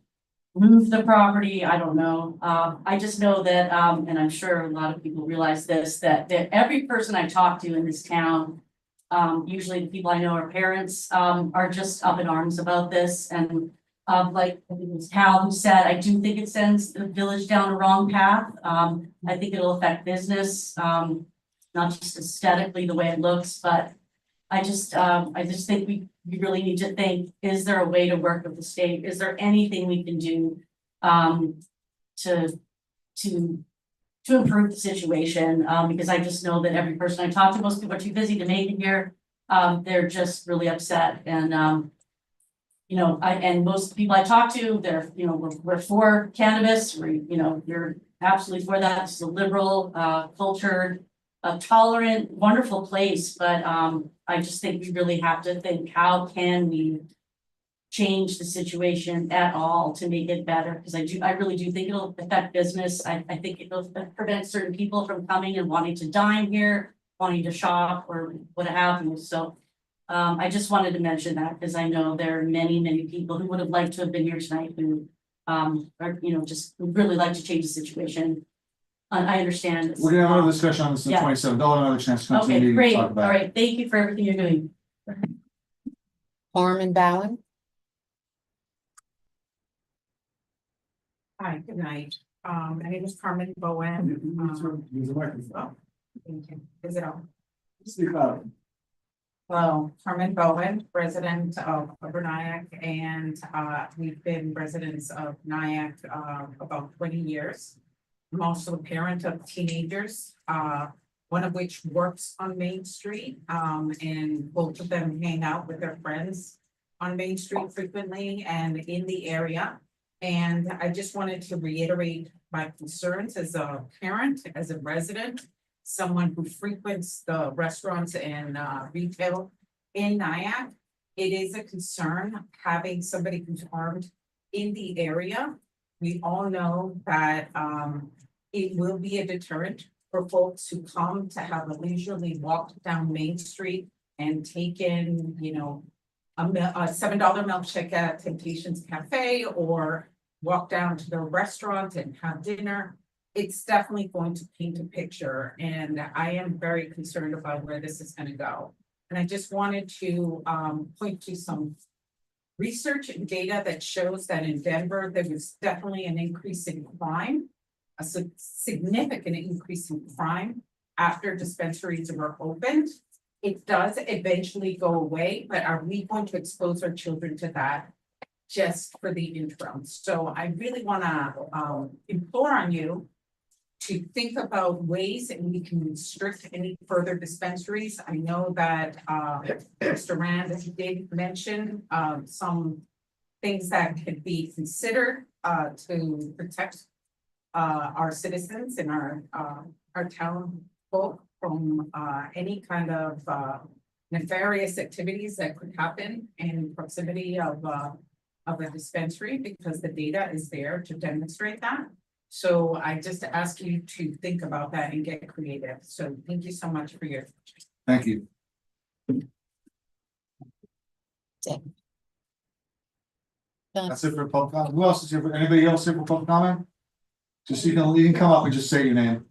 move the property, I don't know. I just know that, and I'm sure a lot of people realize this, that every person I talk to in this town, usually the people I know are parents, are just up in arms about this. And like I think it was Cal who said, I do think it sends the village down the wrong path. I think it'll affect business, not just aesthetically the way it looks, but I just think we really need to think, is there a way to work with the state? Is there anything we can do to improve the situation? Because I just know that every person I talk to, most people are too busy to make it here. They're just really upset, and and most people I talk to, they're we're for cannabis. You're absolutely for that. It's a liberal, cultured, tolerant, wonderful place, but I just think we really have to think, how can we change the situation at all to make it better? Because I really do think it'll affect business. I think it'll prevent certain people from coming and wanting to dine here, wanting to shop or what have you. So I just wanted to mention that because I know there are many, many people who would have liked to have been here tonight who are, just would really like to change the situation. I understand. We're gonna have another discussion on this on the Yeah. 27th. I'll have another chance to come to the Okay, meeting and great. talk All about it. right. Thank you for everything you're doing. Norman Bowen. Hi, good night. My name is Carmen Bowen. Use the microphone. Thank you. Is it on? Speak up. Hello, Carmen Bowen, resident of Upper Nyack, and we've been residents of Nyack about 20 years. I'm also a parent of teenagers, one of which works on Main Street, and both of them hang out with their friends on Main Street frequently and in the area. And I just wanted to reiterate my concerns as a parent, as a resident, someone who frequents the restaurants and retail in Nyack. It is a concern having somebody who's armed in the area. We all know that it will be a deterrent for folks who come to have a leisurely walk down Main Street and take in, a $7 milkshake at Temptations Cafe or walk down to the restaurant and have dinner. It's definitely going to paint a picture, and I am very concerned about where this is going to go. And I just wanted to point to some research and data that shows that in Denver, there was definitely an increase in crime, a significant increase in crime after dispensaries were opened. It does eventually go away, but are we going to expose our children to that just for the interim? So I really want to implore on you to think about ways that we can restrict any further dispensaries. I know that Mr. Rand did mention some things that could be considered to protect our citizens and our town folk from any kind of nefarious activities that could happen in proximity of a dispensary, because the data is there to demonstrate that. So I just ask you to think about that and get creative. So thank you so much for your. Thank you. That's it for public comment. Who else is here? Anybody else here for public comment? Just you can come up and just say your name.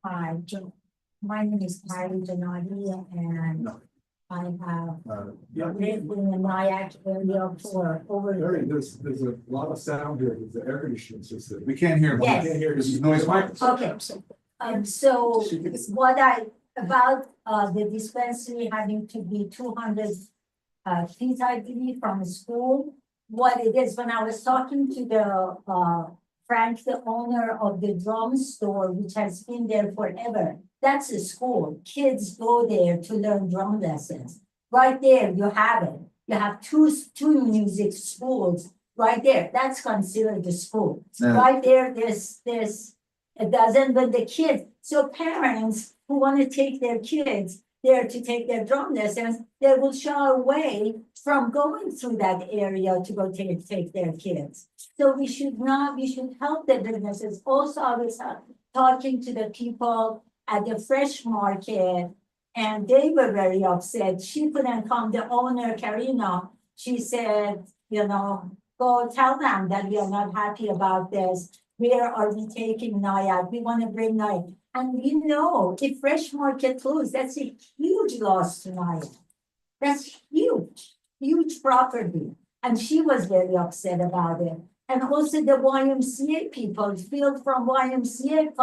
Hi, my name is Kylie Janadi, and I have lived in the Nyack area for over. There's a lot of sound here, there's the air conditioning system. We can't hear. Yes. We can't hear. This is noise mic. Okay, so what about the dispensary having to be 200 feet, I believe, from the school. What it is, when I was talking to the Frank, the owner of the drum store, which has been there forever, that's a school. Kids go there to learn drum lessons. Right there, you have it. You have two music schools right there. That's considered a school. Yeah. Right there, there's a dozen, but the kids. So parents who want to take their kids there to take their drum lessons, they will shy away from going through that area to go take their kids. So we should help the businesses. Also, I was talking to the people at the fresh market, and they were very upset. She couldn't come, the owner, Karina, she said, go tell them that we are not happy about this. Where are we taking Nyack? We want to bring Nyack. And if fresh market closed, that's a huge loss to Nyack. That's huge property. And she was very upset about it. And also the YMCA people, Phil from YMCA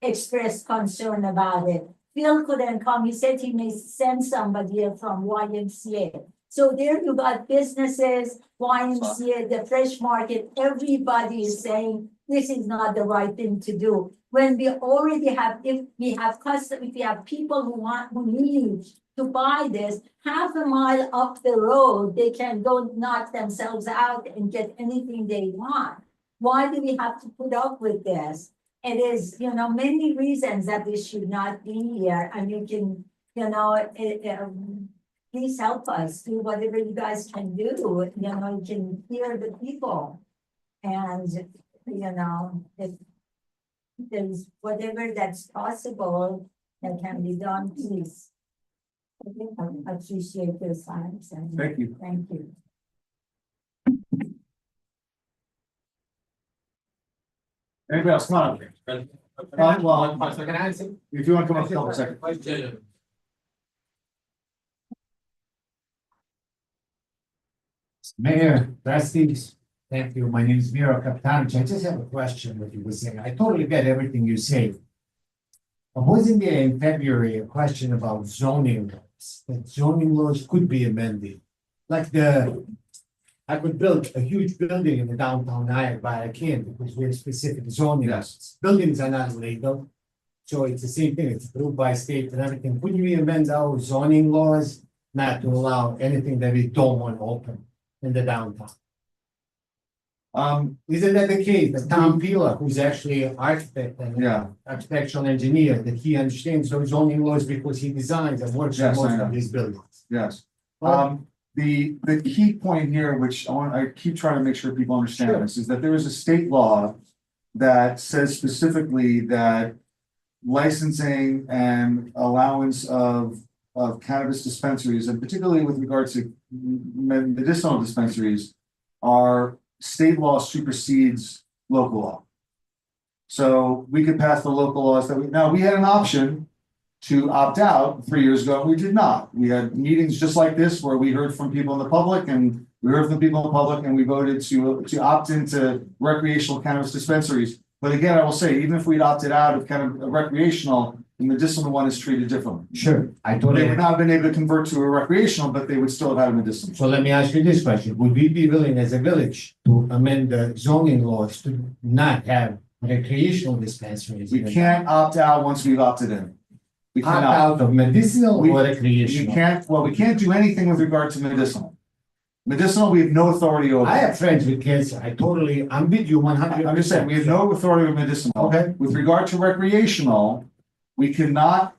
expressed concern about it. Phil couldn't come. He said he may send somebody from YMCA. So there you got businesses, YMCA, the fresh market, everybody is saying this is not the right thing to do. When we already have, if we have people who need to buy this, half a mile up the road, they can go knock themselves out and get anything they want. Why do we have to put up with this? It is, many reasons that this should not be here, and you can, please help us do whatever you guys can do, you can hear the people. And, if there's whatever that's possible that can be done, please. I appreciate your silence and. Thank you. Thank you. Anybody else? Come on up. Well, if you want to come up, a second. Mayor, trustees, thank you. My name is Miro Kapitanich. I just have a question what you were saying. I totally get everything you say. Wasn't there in February a question about zoning laws? That zoning laws could be amended. Like I could build a huge building in the downtown Nyack, but I can't because we have specific zoning. Yes. Buildings are not legal. So it's the same thing. It's approved by state and everything. Could we amend our zoning laws not to allow anything that we don't want open in the downtown? Isn't that the case? That Tom Peeler, who's actually an architect and architectural engineer, that he understands those zoning laws because he designs and works on Yes, I most know. of these buildings. Yes. Well, The key point here, which I keep trying to make sure people understand Sure. this, is that there is a state law that says specifically that licensing and allowance of cannabis dispensaries, and particularly with regards to medicinal dispensaries, are state law supersedes local law. So we could pass the local laws that we had an option to opt out 3 years ago, and we did not. We had meetings just like this where we heard from people in the public and we heard from people in the public and we voted to opt into recreational cannabis dispensaries. But again, I will say, even if we'd opted out of kind of a recreational, the medicinal one is treated differently. Sure, I They totally. would not have been able to convert to a recreational, but they would still have had a medicinal. So let me ask you this question. Would we be willing as a village to amend the zoning laws to not have recreational dispensaries? We can't opt out once we've opted in. We Opt cannot. out of medicinal We- or You recreational? we can't do anything with regard to medicinal. Medicinal, we have no authority over. I have friends with cancer. I'm with you 100%. I'm just saying, we have no authority over medicinal. Okay. With regard to recreational, we cannot,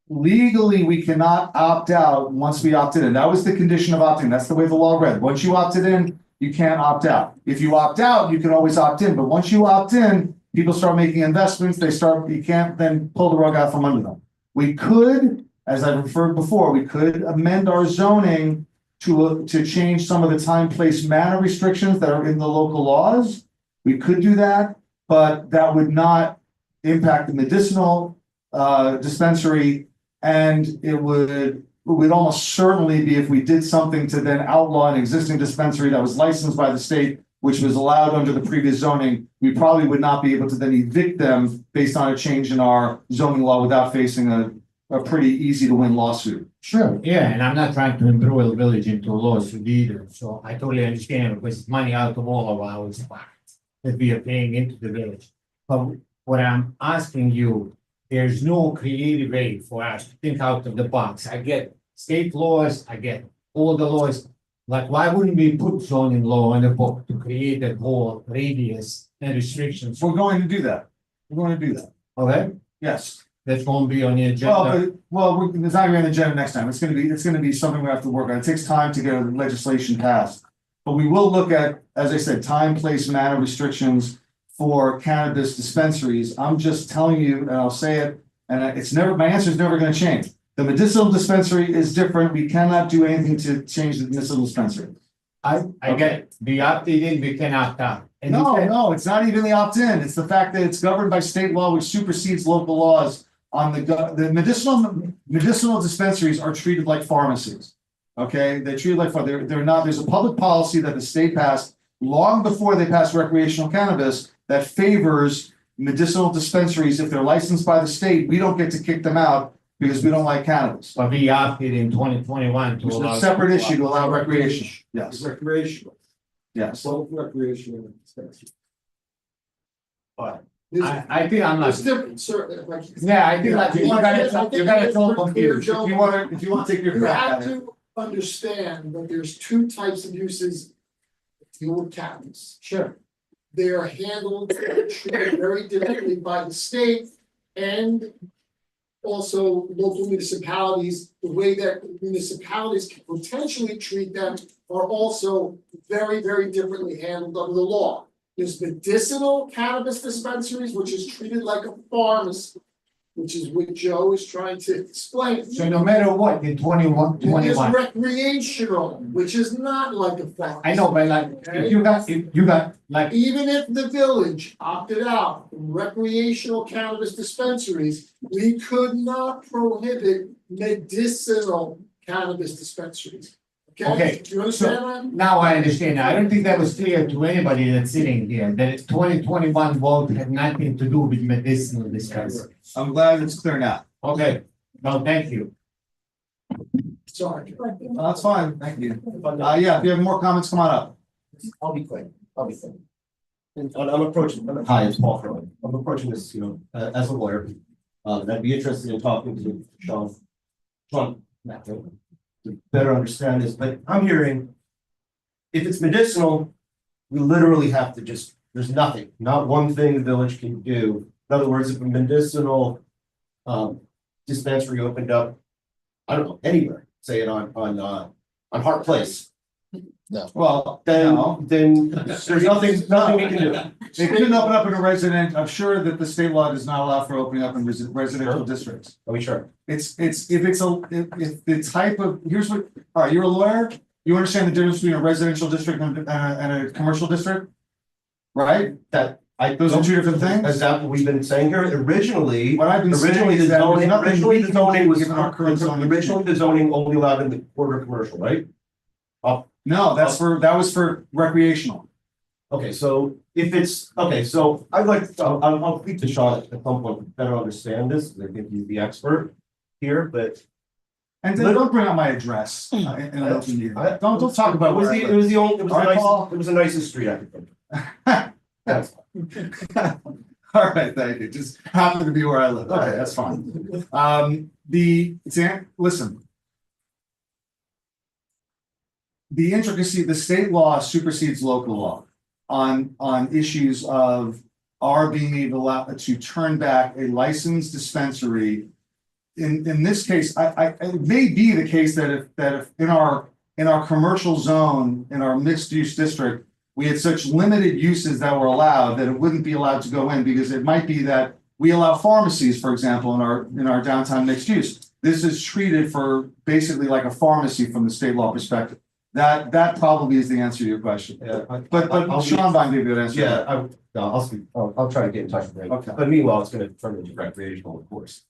legally, we cannot opt out once we opted in. That was the condition of opting. That's the way the law read. Once you opted in, you can't opt out. If you opt out, you can always opt in, but once you opt in, people start making investments, you can't then pull the rug out from under them. We could, as I referred before, we could amend our zoning to change some of the time, place, manner restrictions that are in the local laws. We could do that, but that would not impact the medicinal dispensary. And it would almost certainly be if we did something to then outlaw an existing dispensary that was licensed by the state, which was allowed under the previous zoning, we probably would not be able to then evict them based on a change in our zoning law without facing a pretty easy to win lawsuit. Sure, yeah, and I'm not trying to embroil the village into a lawsuit either, so I totally understand because it's money out of all of ours that we are paying into the village. But what I'm asking you, there's no creative way for us to think out of the box. I get state laws, I get all the laws. Like, why wouldn't we put zoning law in the book to create that whole radius and restrictions? We're going to do that. We're going to do that. Okay, Yes. that won't be on the agenda. It's not gonna be on the agenda next time. It's gonna be something we have to work on. It takes time to get legislation passed. But we will look at, as I said, time, place, manner restrictions for cannabis dispensaries. I'm just telling you, and I'll say it, and my answer is never gonna change. The medicinal dispensary is different. We cannot do anything to change the medicinal dispensary. I get it. We opted in, we can opt out. And you said- No, it's not even the opt-in. It's the fact that it's governed by state law, which supersedes local laws on the medicinal dispensaries are treated like pharmacies. Okay, they're treated like, they're not, there's a public policy that the state passed long before they passed recreational cannabis that favors medicinal dispensaries. If they're licensed by the state, we don't get to kick them out because we don't like cannabis. But we opted in 2021 to It's allow. a separate issue to allow recreation. Yes, Recreational, yes. both recreational and dispensary. But I think I'm It's different, sir. If I can- Yeah, I think like you I gotta, think you gotta it's tell pretty confused. clear, If you wanna take your You crack have at it. to understand that there's two types of uses. Deal with cannabis. Sure. They are handled, treated very differently by the state and also local municipalities. The way that municipalities can potentially treat them are also very, very differently handled under the law. There's medicinal cannabis dispensaries, which is treated like a pharmacy, which is what Joe is trying to explain. So no matter what, in 21, There's recreational, which is not like a pharmacy. I know, but like, if you got like, Even if the village opted out from recreational cannabis dispensaries, we could not prohibit medicinal cannabis dispensaries. Okay, Okay, do you understand that? now I understand. I don't think that was clear to anybody that's sitting here, that 2021 vote had nothing to do with medicinal dispensary. I'm glad it's clear now. Okay, no, thank you. Sorry. That's fine, thank you. Yeah, if you have more comments, come on up. I'll be quick. And I'm approaching, hi, it's Paul Furman. I'm approaching this, as a lawyer. I'd be interested in talking to Sean, Matthew, to better understand this, but I'm hearing if it's medicinal, we literally have to there's nothing, not one thing the village can do. In other words, if a medicinal dispensary opened up, I don't know, anywhere, say it on Hart Place. No. Well, Then there's nothing we can do. they couldn't open up in a resident, I'm sure that the state law does not allow for opening up in residential districts. Are we sure? If the type of, here's what, all right, you're a lawyer, you understand the difference between a residential district and a commercial district? Right? Those are two different things? Is that what we've been saying here? Originally, What I've been saying originally is the that there's zoning, nothing originally we the can zoning do was, given our current zoning. originally the zoning only allowed in the quarter commercial, right? No, that was for recreational. Okay, so if it's, okay, so I'll speak to Sean at some point to better understand this, because I think he's the expert here, but. And then don't bring out my address in an open meeting. Don't talk about where I live. It was the nicest street I could think of. That's All right, thank you. Just happened to be where I live. Okay, that's fine. Listen. The intricacy, the state law supersedes local law on issues of our being able to turn back a licensed dispensary. In this case, it may be the case that if in our commercial zone, in our mixed use district, we had such limited uses that were allowed that it wouldn't be allowed to go in, because it might be that we allow pharmacies, for example, in our downtown mixed use. This is treated for basically like a pharmacy from the state law perspective. That probably is the answer to your question. Yeah, But Sean might be a good answer. Yeah, I'll try to get in touch with him. Okay. But meanwhile, it's gonna turn into recreational, of course.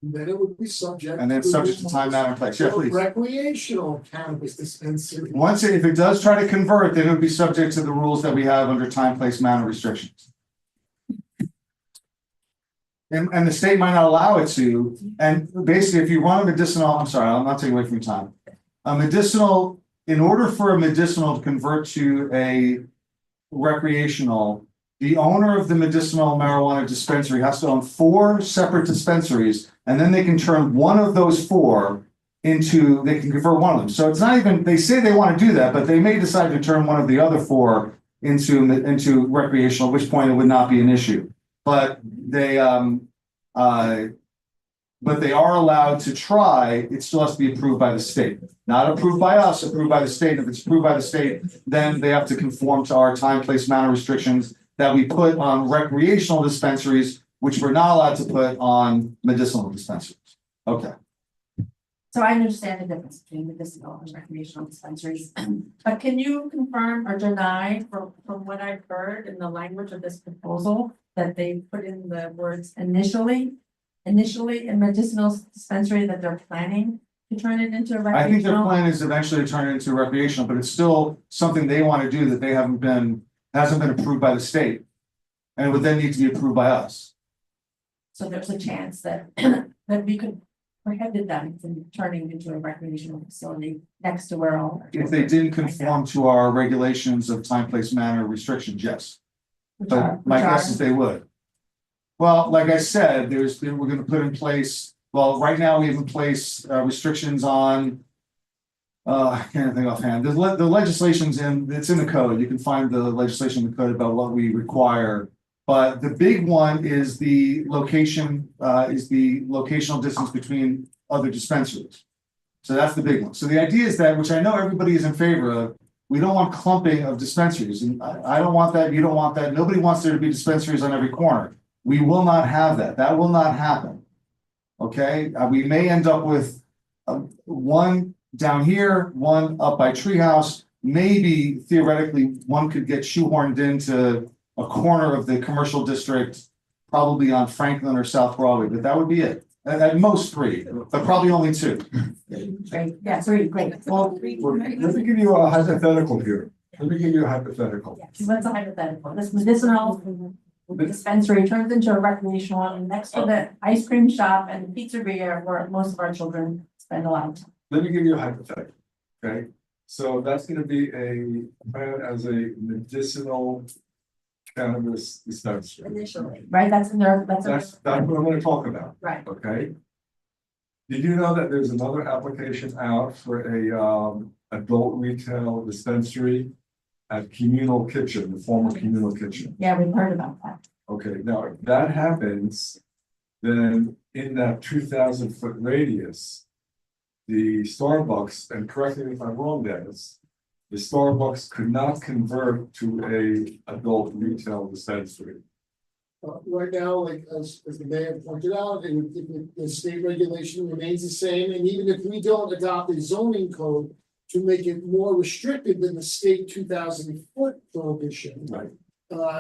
Then it would be subject. And then subject to time, matter, and place. Yeah, please. Recreational cannabis dispensary. If it does try to convert, then it would be subject to the rules that we have under time, place, manner restrictions. And the state might not allow it to, and basically, if you run a medicinal, I'm sorry, I'm not taking away from your time. In order for a medicinal to convert to a recreational, the owner of the medicinal marijuana dispensary has to own 4 separate dispensaries, and then they can turn one of those 4 they can convert one of them. So it's not even, they say they want to do that, but they may decide to turn one of the other 4 into recreational, at which point it would not be an issue. But they are allowed to try, it still has to be approved by the state. Not approved by us, approved by the state. If it's approved by the state, then they have to conform to our time, place, manner restrictions that we put on recreational dispensaries, which we're not allowed to put on medicinal dispensaries. Okay. So I understand the difference between medicinal and recreational dispensaries, but can you confirm or deny from what I've heard in the language of this proposal that they put in the words initially in medicinal dispensary, that they're planning to turn it into a recreational? I think their plan is eventually to turn it into recreational, but it's still something they want to do that hasn't been approved by the state. And it would then need to be approved by us. So there's a chance that that we could prohibit them from turning into a recreational facility next to where all. If they didn't conform to our regulations of time, place, manner restrictions, yes. But my guess is they would. Well, like I said, we're gonna put in place, well, right now we have in place restrictions on. I can't think offhand, the legislation's it's in the code, you can find the legislation in the code about what we require. But the big one is the location, is the locational distance between other dispensaries. So that's the big one. So the idea is that, which I know everybody is in favor of, we don't want clumping of dispensaries, and I don't want that, you don't want that, nobody wants there to be dispensaries on every corner. We will not have that, that will not happen. Okay, we may end up with one down here, one up by Treehouse, maybe theoretically, one could get shoehorned into a corner of the commercial district, probably on Franklin or South Broadway, but that would be it. At most 3, but probably only 2. Great, yeah, 3, great. Well, Let me give you a hypothetical here. Let me give you a hypothetical. what's a hypothetical? This medicinal dispensary turns into a recreational one next to the ice cream shop and the pizzeria where most of our children spend a lot of time. Let me give you a hypothetical, okay? So that's gonna be a plan as a medicinal cannabis dispensary. Initially, right? That's in there, That's what I'm gonna talk about, right. okay? Did you know that there's another application out for a adult retail dispensary at Communal Kitchen, the former Communal Kitchen? Yeah, we've heard about that. Okay, now if that happens, then in that 2,000-foot radius, the Starbucks, and correct me if I'm wrong, Dennis, the Starbucks could not convert to a adult retail dispensary. Right now, like as the mayor pointed out, the state regulation remains the same, and even if we don't adopt a zoning code to make it more restricted than the state 2,000-foot prohibition. Right.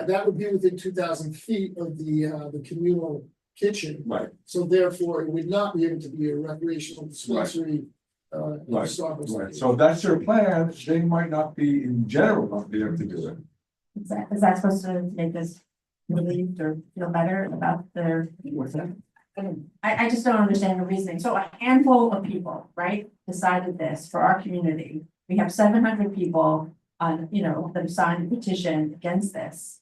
That would be within 2,000 feet of the communal kitchen. Right. So therefore, it would not be able to be a recreational dispensary. Right, Starbucks. right, so if that's your plan, they might not be, in general, not be able to do it. Is that supposed to make us relieved or feel better about their? What's that? I just don't understand the reasoning. So a handful of people, right, decided this for our community. We have 700 people on, that have signed a petition against this.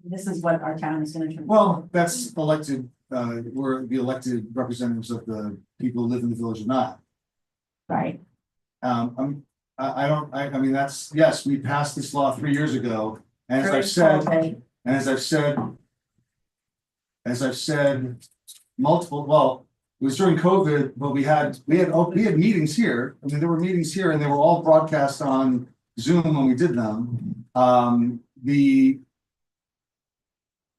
This is what our town is gonna turn. Well, that's elected, we're the elected representatives of the people who live in the village of Nile. Right. I mean, that's, yes, we passed this law 3 years ago, and as I've said multiple, well, it was during COVID, but we had meetings here. I mean, there were meetings here and they were all broadcast on Zoom when we did them.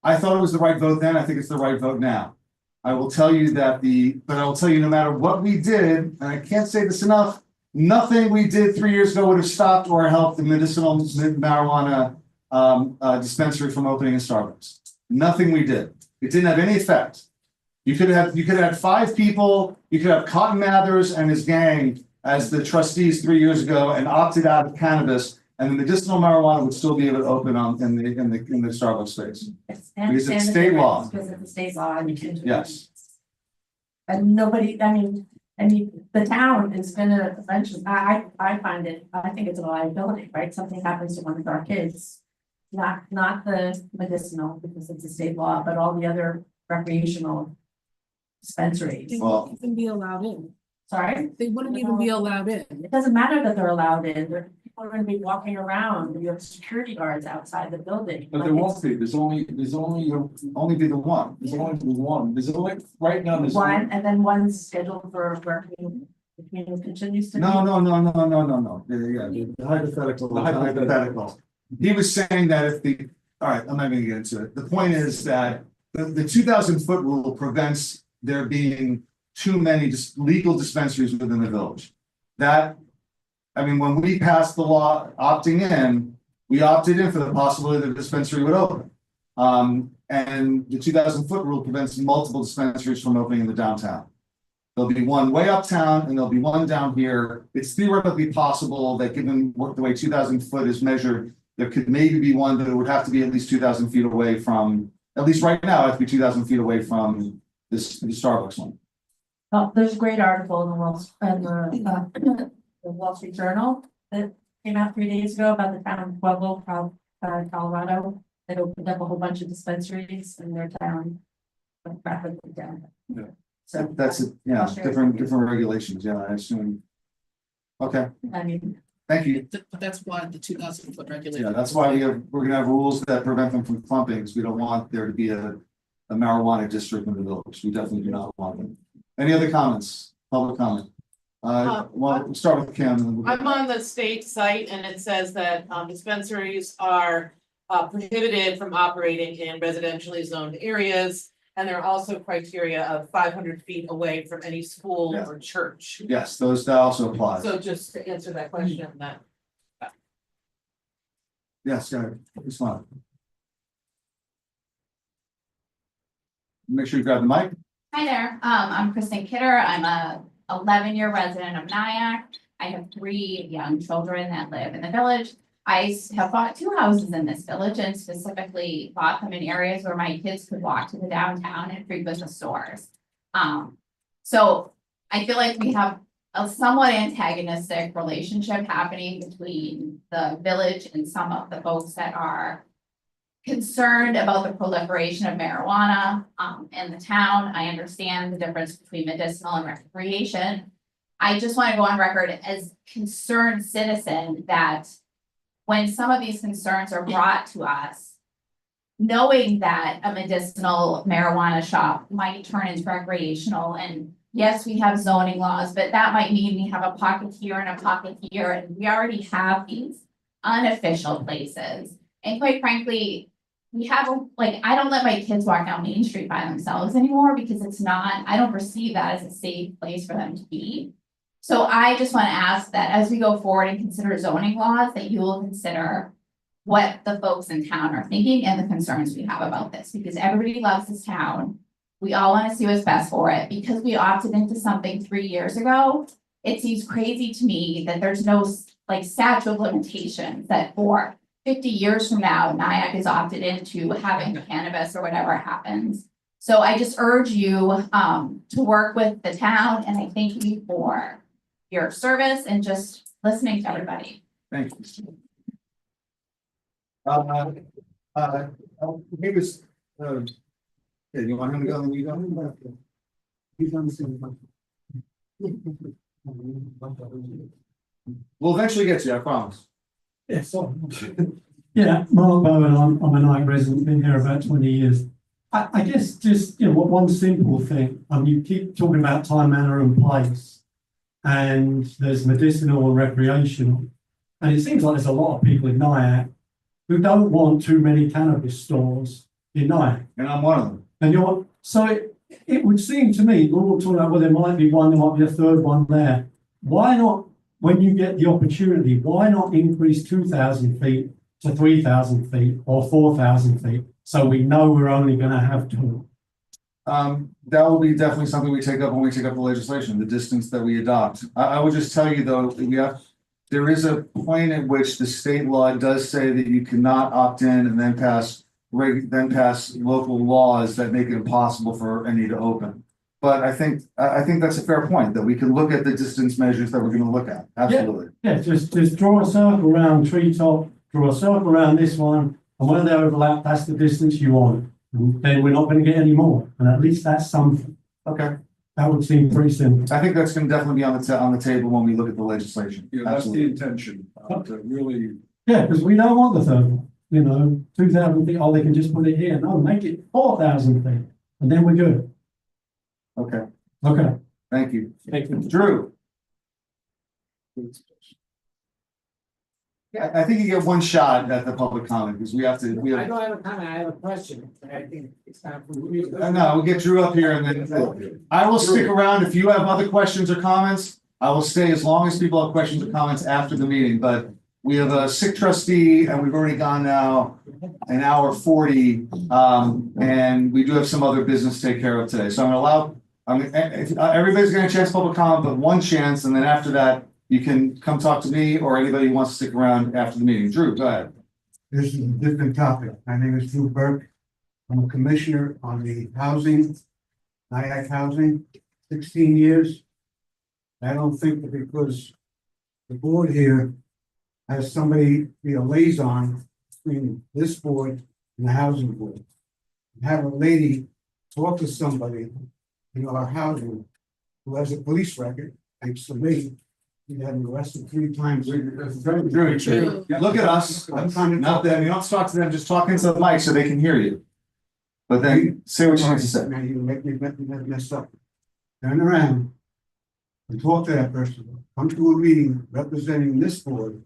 I thought it was the right vote then, I think it's the right vote now. I will tell you that but I will tell you no matter what we did, and I can't say this enough, nothing we did 3 years ago would have stopped or helped the medicinal marijuana dispensary from opening in Starbucks. Nothing we did. It didn't have any effect. You could have had 5 people, you could have Cotton Mathers and his gang as the trustees 3 years ago and opted out of cannabis, and the medicinal marijuana would still be able to open in the Starbucks space. Because it's state law. Because it's a state law and you can. Yes. And nobody, I mean, the town is gonna eventually, I think it's a liability, right? Something happens to one of our kids. Not the medicinal, because it's a state law, but all the other recreational dispensaries. Well, Even be allowed in. Sorry? They wouldn't even be allowed in. It doesn't matter that they're allowed in, people are gonna be walking around, you have security guards outside the building. But there won't be, there's only be the one. There's only the one, there's only, right now, there's. One, and then one's scheduled for working, continues to. No. Yeah, the hypothetical. He was saying that all right, I'm not gonna get into it. The point is that the 2,000-foot rule prevents there being too many legal dispensaries within the village. When we passed the law opting in, we opted in for the possibility that the dispensary would open. And the 2,000-foot rule prevents multiple dispensaries from opening in the downtown. There'll be one way uptown and there'll be one down here. It's theoretically possible that given the way 2,000-foot is measured, there could maybe be one, but it would have to be at least 2,000 feet away from, at least right now, it has to be 2,000 feet away from the Starbucks one. Oh, there's a great article in the Wall Street Journal that came out 3 days ago about the town of Pueblo, Colorado. that opened up a whole bunch of dispensaries in their town. Rapidly down. Yeah. So. That's it, yeah, different regulations, yeah, I assume. Okay, I mean, thank you. But that's why the 2,000 foot regulation. Yeah, that's why we're gonna have rules that prevent them from clumping, because we don't want there to be a marijuana district in the village. We definitely do not want them. Any other comments, public comment? Well, we'll start with Kim. And then we'll go- I'm on the state site and it says that dispensaries are prohibited from operating in residentially zoned areas. And there are also criteria of 500 feet away from any school Yeah. or church. Yes, that also applies. So just to answer that question, that Yes, yeah, respond. Make sure you grab the mic. Hi there, I'm Kristen Kidder, I'm a 11-year resident of Nyack. I have 3 young children that live in the village. I have bought 2 houses in this village and specifically bought them in areas where my kids could walk to the downtown and frequent the stores. So I feel like we have a somewhat antagonistic relationship happening between the village and some of the folks that are concerned about the proliferation of marijuana in the town. I understand the difference between medicinal and recreation. I just want to go on record as concerned citizen that when some of these concerns are brought to us, knowing that a medicinal marijuana shop might turn into recreational, and yes, we have zoning laws, but that might mean we have a pocket here and a pocket here, and we already have these unofficial places. And quite frankly, we have, I don't let my kids walk down Main Street by themselves anymore because it's not, I don't perceive that as a safe place for them to be. So I just want to ask that as we go forward and consider zoning laws, that you will consider what the folks in town are thinking and the concerns we have about this, because everybody loves this town. We all want to see what's best for it. Because we opted into something 3 years ago, it seems crazy to me that there's no statute of limitations that for 50 years from now, Nyack is opted into having cannabis or whatever happens. So I just urge you to work with the town, and I thank you for your service and just listening to everybody. Thank you. He was, yeah, you want him to go, then you go? He's on the same. We'll eventually get to you, I promise. Yeah, Mark Bowen, I'm a Nyack resident, been here about 20 years. I guess just, one simple thing, you keep talking about time, manner and place. And there's medicinal and recreational. And it seems like there's a lot of people in Nyack who don't want too many cannabis stores in Nyack. And I'm one of them. And so it would seem to me, we're all talking about, well, there might be one, there might be a third one there. Why not, when you get the opportunity, why not increase 2,000 feet to 3,000 feet or 4,000 feet? So we know we're only going to have 2. That will be definitely something we take up when we take up the legislation, the distance that we adopt. I would just tell you though, there is a point at which the state law does say that you cannot opt in and then pass local laws that make it impossible for any to open. But I think that's a fair point, that we can look at the distance measures that we're going to look at. Absolutely. Yeah, just draw a circle around Treetop, draw a circle around this one, and when they overlap, that's the distance you want. And then we're not going to get any more, and at least that's something. Okay. That would seem pretty simple. I think that's going to definitely be on the table when we look at the legislation. Yeah, that's the Absolutely. intention, to really. Yeah, because we don't want the third one. 2,000 feet, they can just put it here. No, make it 4,000 feet, and then we're good. Okay. Okay. Thank you. Thank you. Drew. Yeah, I think you get one shot at the public comment because we have to. I don't have a comment, I have a question, and I think it's time for me. No, we'll get Drew up here and then I will stick around. If you have other questions or comments, I will stay as long as people have questions or comments after the meeting, but we have a sick trustee and we've already gone now an hour 40. And we do have some other business to take care of today. So everybody's gonna have a chance to public comment, but one chance, and then after that, you can come talk to me or anybody who wants to stick around after the meeting. Drew, go ahead. This is a different topic. My name is Drew Burke. I'm a commissioner on the housing, Nyack Housing, 16 years. I don't think that because the board here has somebody be a liaison between this board in the housing board. Have a lady talk to somebody in our housing who has a police record, thanks to me. He had been arrested 3 times. Very true. Look at us, not them, you don't talk to them, just talk into the mic so they can hear you. But then say what you need to say. Now you make me mess up. Turn around and talk to that person. Come to a meeting representing this board,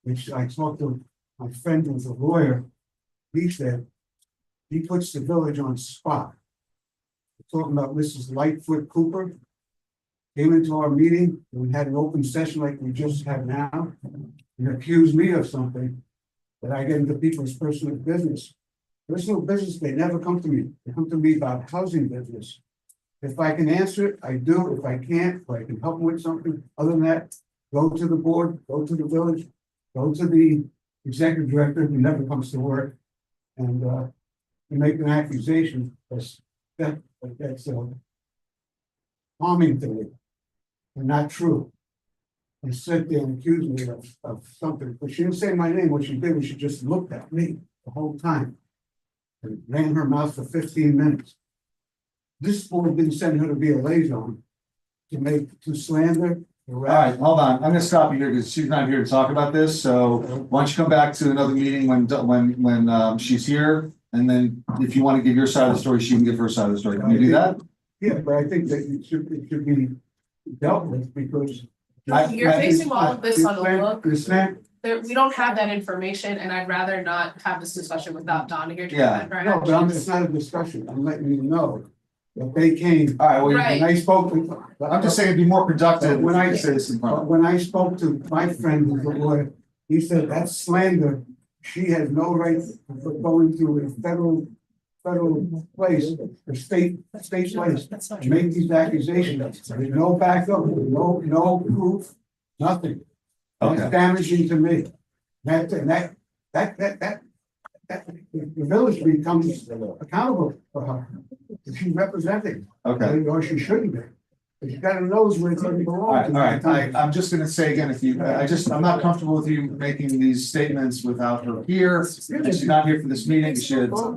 which I talked to my friend who's a lawyer. He said, he puts the village on spot. We're talking about Mrs. Lightfoot Cooper. Came into our meeting, and we had an open session like we just had now, and accused me of something that I get into people's personal business. Personal business, they never come to me. They come to me about housing business. If I can answer it, I do. If I can't, or I can help them with something, other than that, go to the board, go to the village, go to the executive director who never comes to work, and make an accusation that's harming to me and not true. And sit there and accuse me of something, but she didn't say my name. What she did was she just looked at me the whole time and ran her mouth for 15 minutes. This board didn't send her to be a liaison to slander. All right, hold on, I'm gonna stop you here because she's not here to talk about this, so why don't you come back to another meeting when she's here? And then if you want to give your side of the story, she can give her side of the story. Can you do that? Yeah, but I think that it should be dealt with because. You're basing all of this on a look. Understand? We don't have that information, and I'd rather not have this discussion without Donna here. Yeah. No, but it's not a discussion. I'm letting you know that they came. All right, well, Right. When I spoke to. I'm just saying it'd be more productive When I say this in front of. When I spoke to my friend who's a lawyer, he said that's slander. She has no right for going to a federal place, or state place, to make these accusations. There's no backup, no proof, nothing. That's Okay. damaging to me. The village becomes accountable for her. She's representing. Okay. Or she shouldn't be. But you gotta know where it's gonna All right, belong. I'm just gonna say again, I'm not comfortable with you making these statements without her here. And she's not here for this meeting, you should. Well,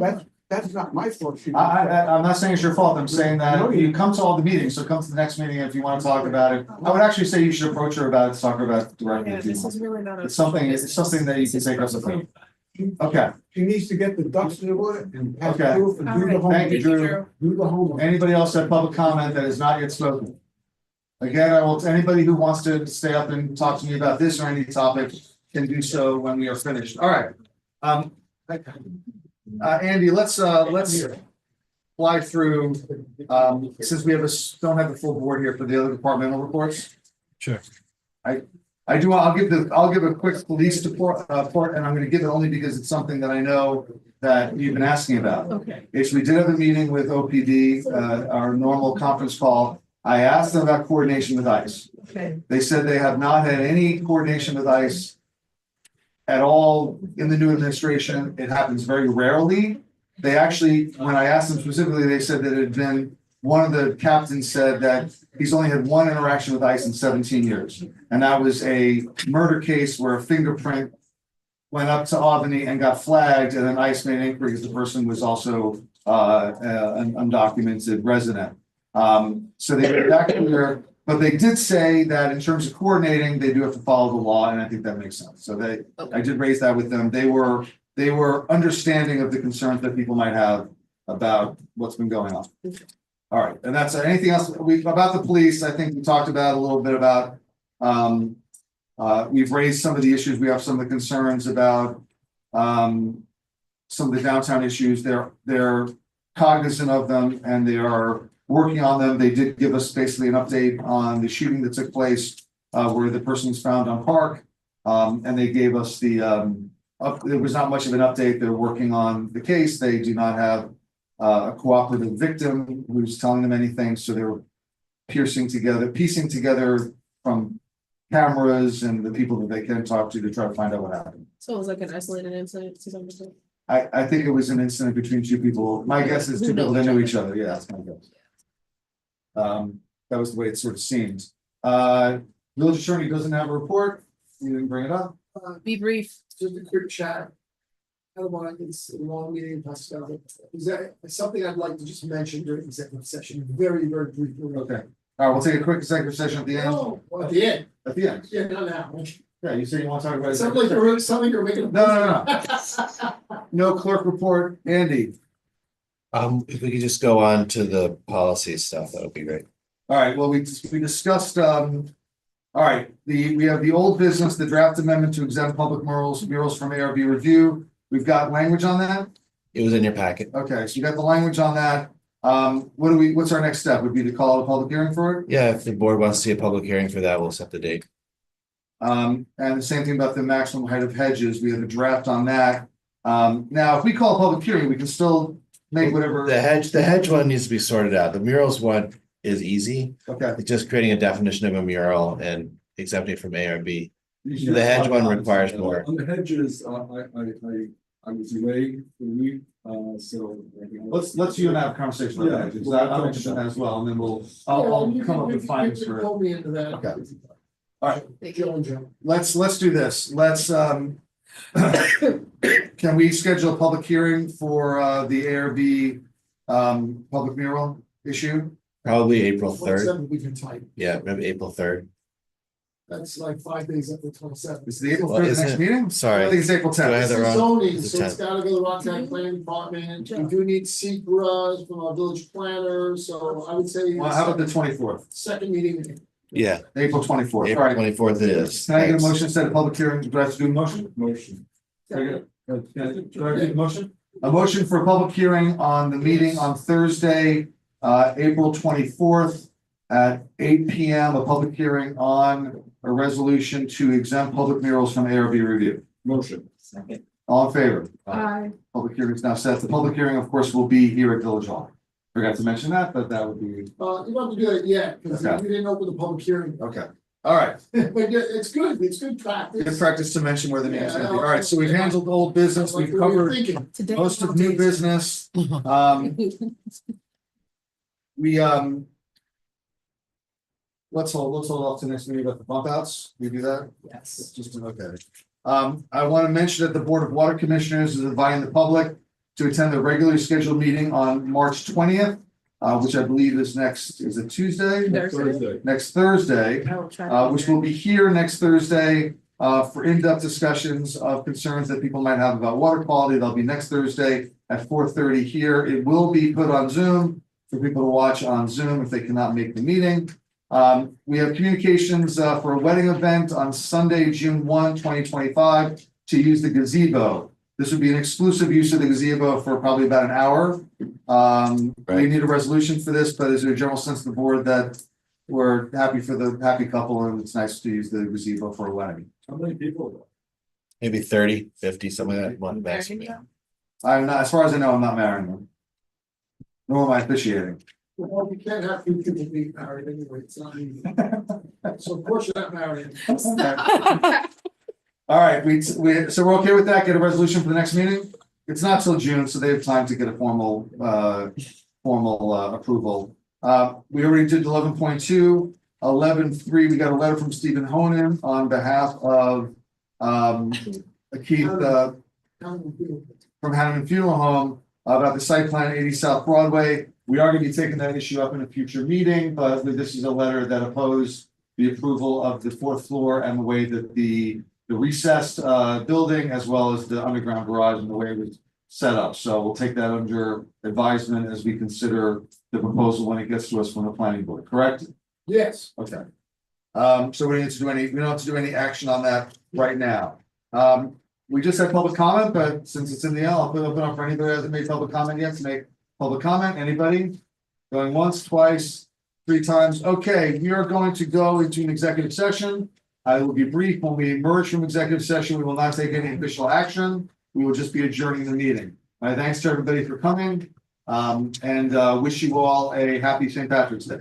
that's not my fault. I'm not saying it's your fault, I'm saying that you come to all the meetings, so come to the next meeting if you wanna talk about it. I would actually say you should approach her about it, talk about it directly. if you want. really not. It's something that you can take up with her. Okay, She needs to get the ducks in order and have Okay. proof and do the thank homework. you, Drew. Do the homework. Anybody else have public comment that has not yet spoken? Again, anybody who wants to stay up and talk to me about this or any topic can do so when we are finished. All right. Andy, let's fly through, since we don't have the full board here for the other departmental reports. Sure. I'll give a quick police report, and I'm gonna give it only because it's something that I know that you've been asking about. Okay. We did have a meeting with OPD, our normal conference call. I asked them about coordination with ICE. Okay. They said they have not had any coordination with ICE at all in the new administration. It happens very rarely. They actually, when I asked them specifically, they said that it had been, one of the captains said that he's only had one interaction with ICE in 17 years. And that was a murder case where a fingerprint went up to Albany and got flagged, and then ICE made an inquiry because the person was also an undocumented resident. So they went back to there, but they did say that in terms of coordinating, they do have to follow the law, and I think that makes sense. So I did raise that with them. They were understanding of the concerns that people might have about what's been going on. All right, and that's anything else about the police. I think we talked about a little bit about. We've raised some of the issues. We have some of the concerns about some of the downtown issues. They're cognizant of them and they are working on them. They did give us basically an update on the shooting that took place where the person was found on Park. And they gave us there was not much of an update. They're working on the case. They do not have a cooperative victim who's telling them anything. So they're piecing together from cameras and the people that they can talk to try to find out what happened. So it was like an isolated incident to some extent. I think it was an incident between two people. My guess is two people that knew each other. Yeah, that's my guess. That was the way it sort of seemed. Village attorney doesn't have a report. You didn't bring it up. Be brief. Just a quick chat. I don't want, it's a long meeting, Pascal. Is that something I'd like to just mention during executive session, very, very briefly? Okay, all right, we'll take a quick executive session at the end. Oh, well, at the end, At the end. yeah, not now. Yeah, you say you want to talk about it. Something you're making. No. No clerk report, Andy. If we could just go on to the policy stuff, that would be great. All right, well, we discussed, all right, we have the old business, the draft amendment to exempt public murals from ARB review. We've got language on that. It was in your packet. Okay, so you got the language on that. What's our next step? Would be to call a public hearing for it? Yeah, if the board wants to see a public hearing for that, we'll set the date. And the same thing about the maximum height of hedges. We have a draft on that. Now, if we call a public hearing, we can still make whatever. The hedge one needs to be sorted out. The murals one is easy. Okay. It's just creating a definition of a mural and exempting it from ARB. The hedge one requires more. On the hedges, I was away for a week, so. Let's you and I have a conversation about Yeah. that, because I'm interested in that as well, and then I'll come up with findings for it. Pull me into that. Okay. All right, Joe and Joe. let's do this. Let's can we schedule a public hearing for the ARB public mural issue? Probably April 3rd. 27th, we can type. Yeah, maybe April 3rd. That's like 5 days after 27th. Is the April Well, 3rd the isn't next it? meeting? Sorry. I think it's April Do I have 10th. the This is wrong- zoning, it's so the it's 10th. gotta go to the Rockland Planning Department. We do need secret from our village planner, so I would say. Well, how about the 24th? Second meeting. Yeah, April 24th. All April right. 24th it is. Can I get a Thanks. motion to set a public hearing? Do I have to do a motion? Motion. Do I do a motion? A motion for a public hearing on the meeting on Thursday, April 24th at 8 p.m. A public hearing on a resolution to exempt public murals from ARB review. Motion. Second. All in favor? Aye. Public hearing is now set. The public hearing, of course, will be here at Village Hall. Forgot to mention that, but that would be, You don't have to do that yet, because Okay. we didn't open the public hearing. okay. All right. But yeah, it's good practice. Good practice to mention where the meeting's gonna be. Yeah. All right, so we've handled old business. Like We've we were covered thinking. most of new business. We let's hold off to next meeting about the bump outs. We do that? Yes. Just, okay. I want to mention that the Board of Water Commissioners is inviting the public to attend the regularly scheduled meeting on March 20th, which I believe is is it Tuesday? Thursday. Next Thursday, which will be here next Thursday, for in-depth discussions of concerns that people might have about water quality. They'll be next Thursday at 4:30 here. It will be put on Zoom for people to watch on Zoom if they cannot make the meeting. We have communications for a wedding event on Sunday, June 1, 2025, to use the gazebo. This would be an exclusive use of the gazebo for probably about an hour. We need a resolution for this, but is there a general sense of the board that we're happy for the happy couple and it's nice to use the gazebo for a wedding? How many people? Maybe 30, 50, something like that, one maximum. I'm not, as far as I know, I'm not marrying them. Nor am I officiating. Well, you can't have two people be married anyway, it's not easy. So of course you're not married. All right, so we're okay with that, get a resolution for the next meeting? It's not till June, so they have time to get a formal approval. We already did 11.2, 11.3, we got a letter from Stephen Honan on behalf of Keith from Hanneman Funeral Home about the site plan 80 South Broadway. We are gonna be taking that issue up in a future meeting, but this is a letter that opposed the approval of the 4th floor and the way that the recessed building as well as the underground garage and the way it was set up. So we'll take that under advisement as we consider the proposal when it gets to us from the planning board, correct? Yes. Okay. So we don't have to do any action on that right now. We just had public comment, but since it's in the L, I'll put it open up for anybody who hasn't made public comment yet to make public comment. Anybody? Going once, twice, 3 times. Okay, we are going to go into an executive session. I will be brief. When we emerge from executive session, we will not take any official action. We will just be adjourning the meeting. My thanks to everybody for coming, and wish you all a happy St. Patrick's Day.